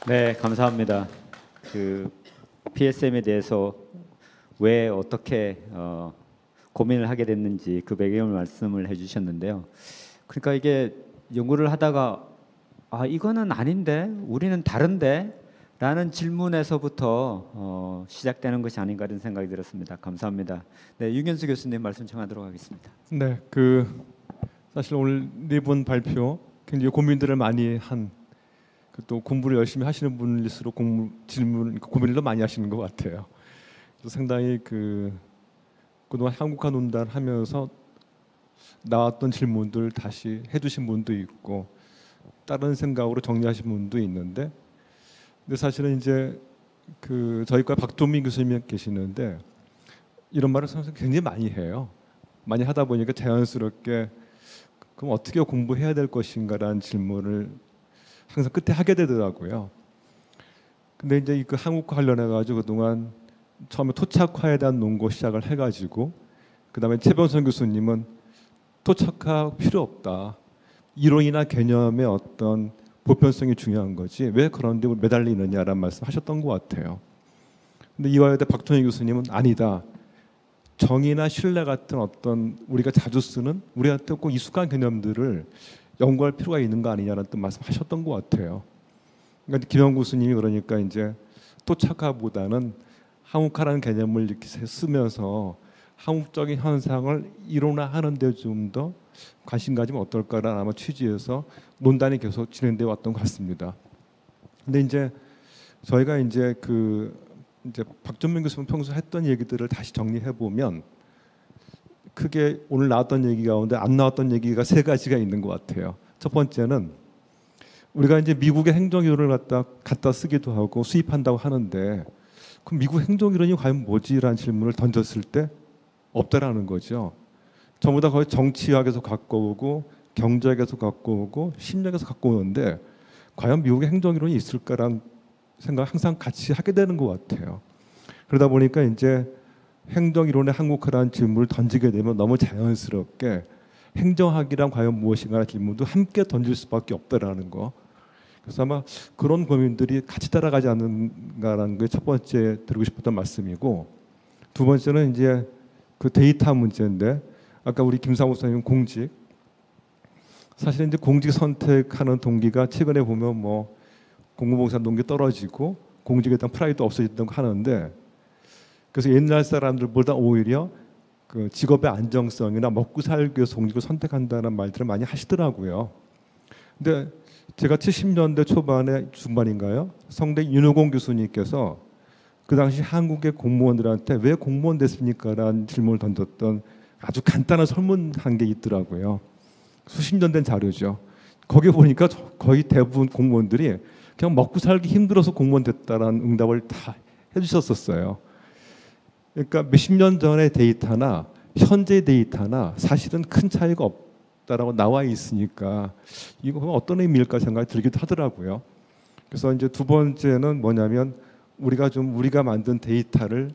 네, 감사합니다. 그 PSM에 대해서 왜 어떻게 고민을 하게 됐는지 그 배경을 말씀을 해주셨는데요. 그러니까 이게 연구를 하다가 이거는 아닌데, 우리는 다른데 라는 질문에서부터 시작되는 것이 아닌가 이런 생각이 들었습니다. 감사합니다. 네, 유견수 교수님 말씀 청하도록 하겠습니다. 네, 사실 오늘 네 분 발표 굉장히 고민들을 많이 한, 또 공부를 열심히 하시는 분일수록 고민을 많이 하시는 것 같아요. 그래서 상당히 그동안 한국화 논단 하면서 나왔던 질문들 다시 해주신 분도 있고 다른 생각으로 정리하신 분도 있는데, 근데 사실은 이제 저희과 박도민 교수님이 계시는데 이런 말을 선생님 굉장히 많이 해요. 많이 하다 보니까 자연스럽게 그럼 어떻게 공부해야 될 것인가라는 질문을 항상 끝에 하게 되더라고요. 근데 이제 그 한국과 관련해 가지고 그동안 처음에 토착화에 대한 논고 시작을 해가지고 그다음에 최병선 교수님은 토착화 필요 없다. 이론이나 개념의 어떤 보편성이 중요한 거지 왜 그런 데 매달리느냐라는 말씀하셨던 것 같아요. 근데 이화여대 박종희 교수님은 아니다. 정의나 신뢰 같은 어떤 우리가 자주 쓰는 우리한테 꼭 익숙한 개념들을 연구할 필요가 있는 거 아니냐라는 또 말씀하셨던 것 같아요. 그러니까 김영 교수님이 그러니까 이제 토착화보다는 한국화라는 개념을 이렇게 쓰면서 한국적인 현상을 이론화하는 데 좀 더 관심 가지면 어떨까라는 아마 취지에서 논단이 계속 진행돼 왔던 것 같습니다. 근데 이제 저희가 이제 이제 박준민 교수님 평소 했던 얘기들을 다시 정리해 보면 크게 오늘 나왔던 얘기 가운데 안 나왔던 얘기가 세 가지가 있는 것 같아요. 첫 번째는 우리가 이제 미국의 행정이론을 갖다 쓰기도 하고 수입한다고 하는데 그럼 미국 행정이론이 과연 뭐지라는 질문을 던졌을 때 없다라는 거죠. 전부 다 거의 정치학에서 갖고 오고 경제학에서 갖고 오고 심리학에서 갖고 오는데 과연 미국의 행정 이론이 있을까라는 생각 항상 같이 하게 되는 것 같아요. 그러다 보니까 이제 행정 이론의 한국화라는 질문을 던지게 되면 너무 자연스럽게 행정학이란 과연 무엇인가라는 질문도 함께 던질 수밖에 없다라는 거. 그래서 아마 그런 고민들이 같이 따라가지 않는가라는 게 첫 번째 드리고 싶었던 말씀이고, 두 번째는 이제 그 데이터 문제인데, 아까 우리 김상우 선생님 공직, 사실 이제 공직 선택하는 동기가 최근에 보면 뭐 공무봉사 동기 떨어지고 공직에 대한 프라이드 없어진다고 하는데, 그래서 옛날 사람들보다 오히려 그 직업의 안정성이나 먹고 살기 위해서 공직을 선택한다는 말들을 많이 하시더라고요. 근데 제가 70년대 초반에 중반인가요? 성대 윤호공 교수님께서 그 당시 한국의 공무원들한테 왜 공무원 됐습니까? 라는 질문을 던졌던 아주 간단한 설문한 게 있더라고요. 수십 년 된 자료죠. 거기 보니까 거의 대부분 공무원들이 그냥 먹고 살기 힘들어서 공무원 됐다라는 응답을 다 해주셨었어요. 그러니까 몇십 년 전의 데이터나 현재 데이터나 사실은 큰 차이가 없다라고 나와 있으니까 이거 어떤 의미일까 생각이 들기도 하더라고요. 그래서 이제 두 번째는 뭐냐면 우리가 만든 데이터를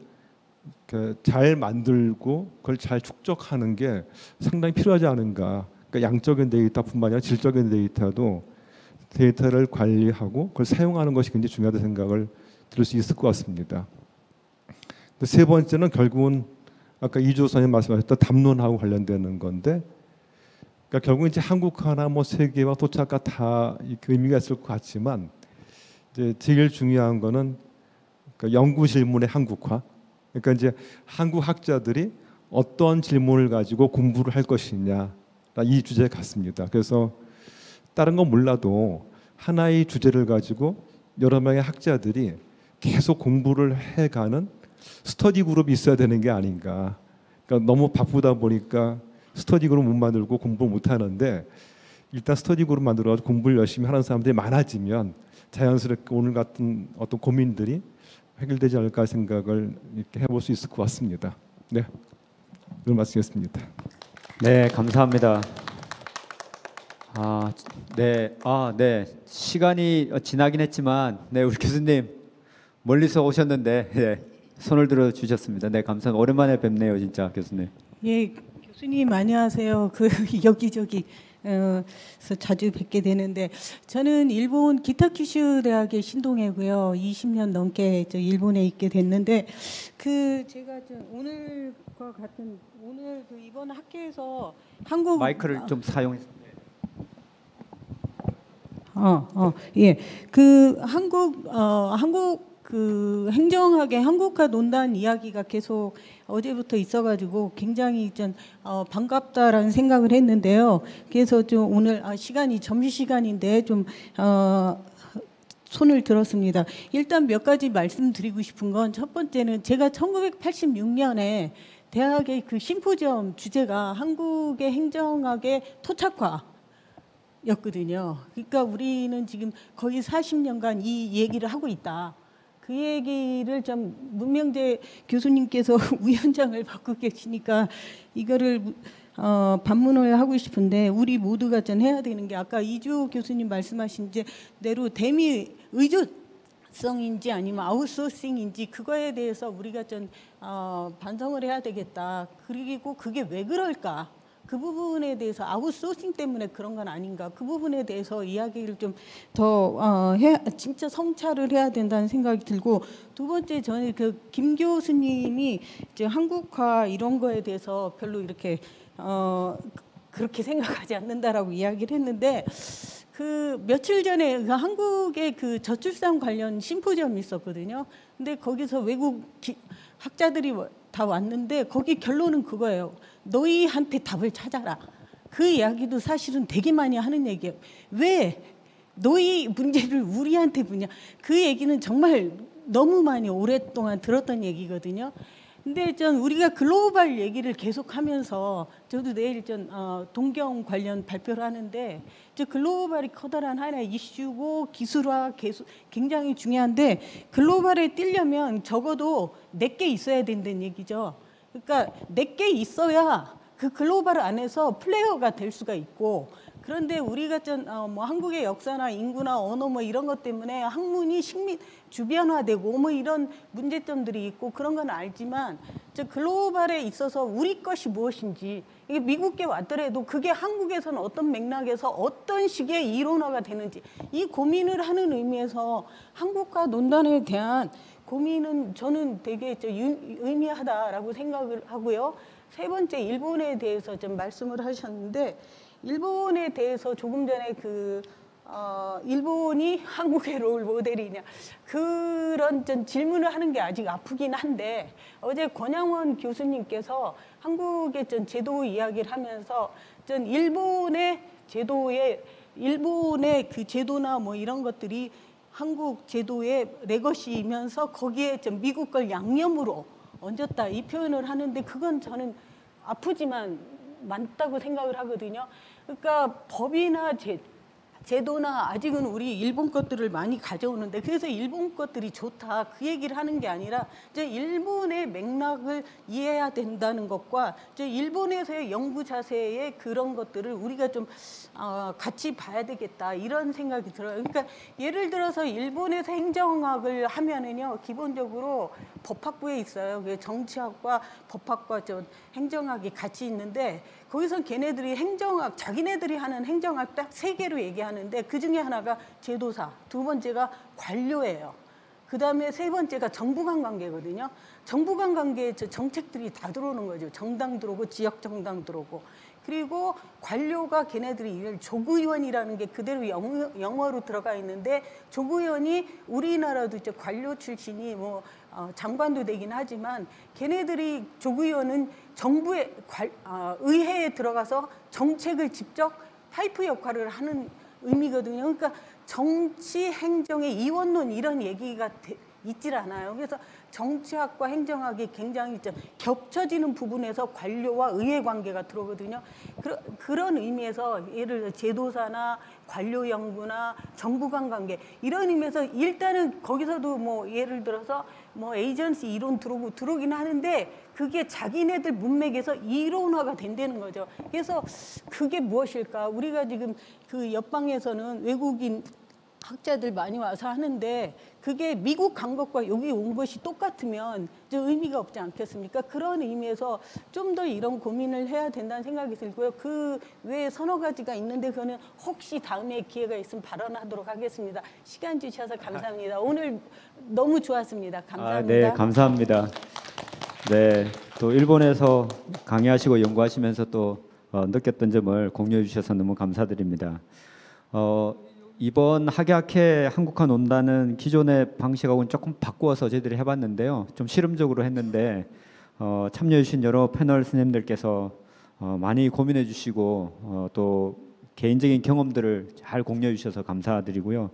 잘 만들고 그걸 잘 축적하는 게 상당히 필요하지 않은가. 그러니까 양적인 데이터뿐만 아니라 질적인 데이터도 데이터를 관리하고 그걸 사용하는 것이 굉장히 중요하다는 생각을 들을 수 있을 것 같습니다. 세 번째는 결국은 아까 이주호 선생님 말씀하셨던 담론하고 관련되는 건데, 그러니까 결국 이제 한국화나 뭐 세계화 도착과 다 의미가 있을 것 같지만 이제 제일 중요한 거는 그러니까 연구 질문의 한국화. 그러니까 이제 한국 학자들이 어떤 질문을 가지고 공부를 할 것이냐 이 주제 같습니다. 그래서 다른 건 몰라도 하나의 주제를 가지고 여러 명의 학자들이 계속 공부를 해가는 스터디 그룹이 있어야 되는 게 아닌가. 그러니까 너무 바쁘다 보니까 스터디 그룹 못 만들고 공부를 못 하는데, 일단 스터디 그룹 만들어서 공부를 열심히 하는 사람들이 많아지면 자연스럽게 오늘 같은 어떤 고민들이 해결되지 않을까 생각을 이렇게 해볼 수 있을 것 같습니다. 네, 오늘 마치겠습니다. 네, 감사합니다. 네, 시간이 지나긴 했지만, 네, 우리 교수님 멀리서 오셨는데, 네, 손을 들어 주셨습니다. 네, 감사합니다. 오랜만에 뵙네요, 진짜 교수님. 예, 교수님 안녕하세요. 그 여기저기 자주 뵙게 되는데, 저는 일본 기타큐슈 대학의 신동해고요. 20년 넘게 저 일본에 있게 됐는데, 그 제가 좀 오늘과 같은 오늘 그 이번 학회에서 한국 마이크를 좀 사용해. 예, 그 한국 그 행정학의 한국화 논단 이야기가 계속 어제부터 있어가지고 굉장히 좀 반갑다라는 생각을 했는데요. 그래서 좀 오늘 시간이 점심시간인데 좀 손을 들었습니다. 일단 몇 가지 말씀드리고 싶은 건, 첫 번째는 제가 1986년에 대학의 그 심포지엄 주제가 한국의 행정학의 토착화 였거든요. 그러니까 우리는 지금 거의 40년간 이 얘기를 하고 있다. 그 얘기를 좀 문명재 교수님께서 위원장을 맡고 계시니까 이거를 반문을 하고 싶은데, 우리 모두가 좀 해야 되는 게, 아까 이주호 교수님 말씀하신 대로 대미 의존성인지 아니면 아웃소싱인지 그거에 대해서 우리가 좀 반성을 해야 되겠다. 그리고 그게 왜 그럴까? 그 부분에 대해서 아웃소싱 때문에 그런 건 아닌가, 그 부분에 대해서 이야기를 좀 더 진짜 성찰을 해야 된다는 생각이 들고, 두 번째, 저는 그 김 교수님이 이제 한국화 이런 거에 대해서 별로 이렇게 그렇게 생각하지 않는다라고 이야기를 했는데, 그 며칠 전에 그 한국의 그 저출산 관련 심포지엄이 있었거든요. 근데 거기서 외국 학자들이 다 왔는데 거기 결론은 그거예요. 너희한테 답을 찾아라. 그 이야기도 사실은 되게 많이 하는 얘기예요. 왜 너희 문제를 우리한테 묻냐. 그 얘기는 정말 너무 많이 오랫동안 들었던 얘기거든요. 근데 전 우리가 글로벌 얘기를 계속하면서, 저도 내일 전 동경 관련 발표를 하는데, 저 글로벌이 커다란 하나의 이슈고 기술화 굉장히 중요한데, 글로벌에 뛰려면 적어도 4개 있어야 된다는 얘기죠. 그러니까 4개 있어야 그 글로벌 안에서 플레이어가 될 수가 있고, 그런데 우리가 뭐 한국의 역사나 인구나 언어 뭐 이런 것 때문에 학문이 주변화되고 뭐 이런 문제점들이 있고 그런 건 알지만, 저 글로벌에 있어서 우리 것이 무엇인지, 이게 미국에 왔더라도 그게 한국에서는 어떤 맥락에서 어떤 식의 이론화가 되는지, 이 고민을 하는 의미에서 한국과 논단에 대한 고민은 저는 되게 의미하다라고 생각을 하고요. 세 번째, 일본에 대해서 좀 말씀을 하셨는데, 일본에 대해서 조금 전에 일본이 한국의 롤 모델이냐, 그런 질문을 하는 게 아직 아프긴 한데, 어제 권양원 교수님께서 한국의 제도 이야기를 하면서 일본의 그 제도나 뭐 이런 것들이 한국 제도의 레거시이면서 거기에 미국 걸 양념으로 얹었다, 이 표현을 하는데, 그건 저는 아프지만 맞다고 생각을 하거든요. 그러니까 법이나 제도나 아직은 우리 일본 것들을 많이 가져오는데, 그래서 일본 것들이 좋다, 그 얘기를 하는 게 아니라 일본의 맥락을 이해해야 된다는 것과 일본에서의 연구 자세의 그런 것들을 우리가 좀 같이 봐야 되겠다, 이런 생각이 들어요. 그러니까 예를 들어서 일본에서 행정학을 하면은요, 기본적으로 법학부에 있어요. 정치학과 법학과 행정학이 같이 있는데, 거기서 걔네들이 행정학, 자기네들이 하는 행정학 딱 3개로 얘기하는데, 그 중에 하나가 제도사, 두 번째가 관료예요. 그 다음에 세 번째가 정부 간 관계거든요. 정부 간 관계에 정책들이 다 들어오는 거죠. 정당 들어오고 지역 정당 들어오고. 그리고 관료가 걔네들이 조국의원이라는 게 그대로 영어로 들어가 있는데, 조국의원이 우리나라도 관료 출신이 뭐 장관도 되긴 하지만, 걔네들이 조국의원은 정부의 의회에 들어가서 정책을 직접 파이프 역할을 하는 의미거든요. 그러니까 정치 행정의 이원론 이런 얘기가 있질 않아요. 그래서 정치학과 행정학이 굉장히 겹쳐지는 부분에서 관료와 의회 관계가 들어오거든요. 그런 의미에서 예를 들어 제도사나 관료 연구나 정부 간 관계, 이런 의미에서 일단은 거기서도 뭐 예를 들어서 뭐 에이전시 이론 들어오긴 하는데, 그게 자기네들 문맥에서 이론화가 된다는 거죠. 그래서 그게 무엇일까? 우리가 지금 그 옆방에서는 외국인 학자들 많이 와서 하는데, 그게 미국 간 것과 여기 온 것이 똑같으면 의미가 없지 않겠습니까? 그런 의미에서 좀 더 이런 고민을 해야 된다는 생각이 들고요. 그 외에 서너 가지가 있는데, 그거는 혹시 다음에 기회가 있으면 발언하도록 하겠습니다. 시간 주셔서 감사합니다. 오늘 너무 좋았습니다. 감사합니다. 네, 감사합니다. 네, 또 일본에서 강의하시고 연구하시면서 또 느꼈던 점을 공유해 주셔서 너무 감사드립니다. 이번 학예학회 한국화 논단은 기존의 방식하고는 조금 바꾸어서 저희들이 해봤는데요. 좀 실험적으로 했는데, 참여해 주신 여러 패널 선생님들께서 많이 고민해 주시고 또 개인적인 경험들을 잘 공유해 주셔서 감사드리고요.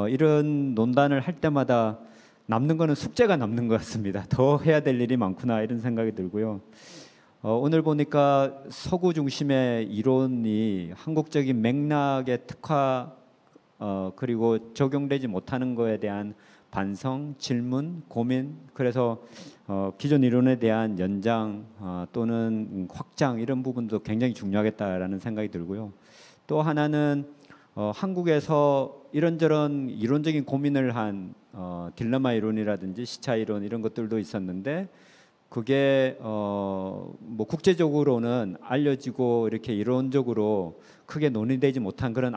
이런 논단을 할 때마다 남는 거는 숙제가 남는 것 같습니다. 더 해야 될 일이 많구나, 이런 생각이 들고요. 오늘 보니까 서구 중심의 이론이 한국적인 맥락의 특화, 그리고 적용되지 못하는 거에 대한 반성, 질문, 고민, 그래서 기존 이론에 대한 연장 또는 확장, 이런 부분도 굉장히 중요하겠다라는 생각이 들고요. 또 하나는 한국에서 이런저런 이론적인 고민을 한 딜레마 이론이라든지 시차 이론, 이런 것들도 있었는데, 그게 뭐 국제적으로는 알려지고 이렇게 이론적으로 크게 논의되지 못한 그런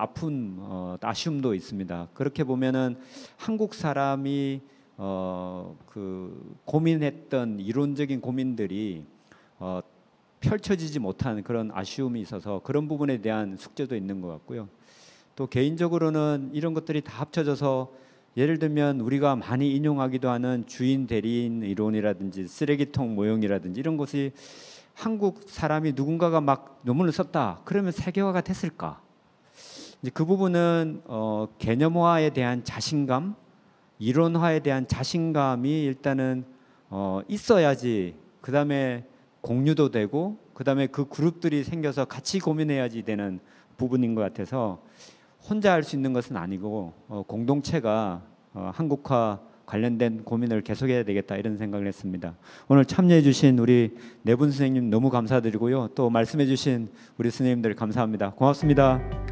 아쉬움도 있습니다. 그렇게 보면은 한국 사람이 그 고민했던 이론적인 고민들이 펼쳐지지 못한 그런 아쉬움이 있어서 그런 부분에 대한 숙제도 있는 것 같고요. 또 개인적으로는 이런 것들이 다 합쳐져서, 예를 들면 우리가 많이 인용하기도 하는 주인 대리인 이론이라든지 쓰레기통 모형이라든지 이런 것이 한국 사람이 누군가가 막 논문을 썼다 그러면 세계화가 됐을까? 이제 그 부분은 개념화에 대한 자신감, 이론화에 대한 자신감이 일단은 있어야지, 그 다음에 공유도 되고, 그 다음에 그 그룹들이 생겨서 같이 고민해야지 되는 부분인 것 같아서, 혼자 할 수 있는 것은 아니고 공동체가 한국화 관련된 고민을 계속해야 되겠다 이런 생각을 했습니다. 오늘 참여해주신 우리 네 분 선생님 너무 감사드리고요. 또 말씀해주신 우리 선생님들 감사합니다. 고맙습니다.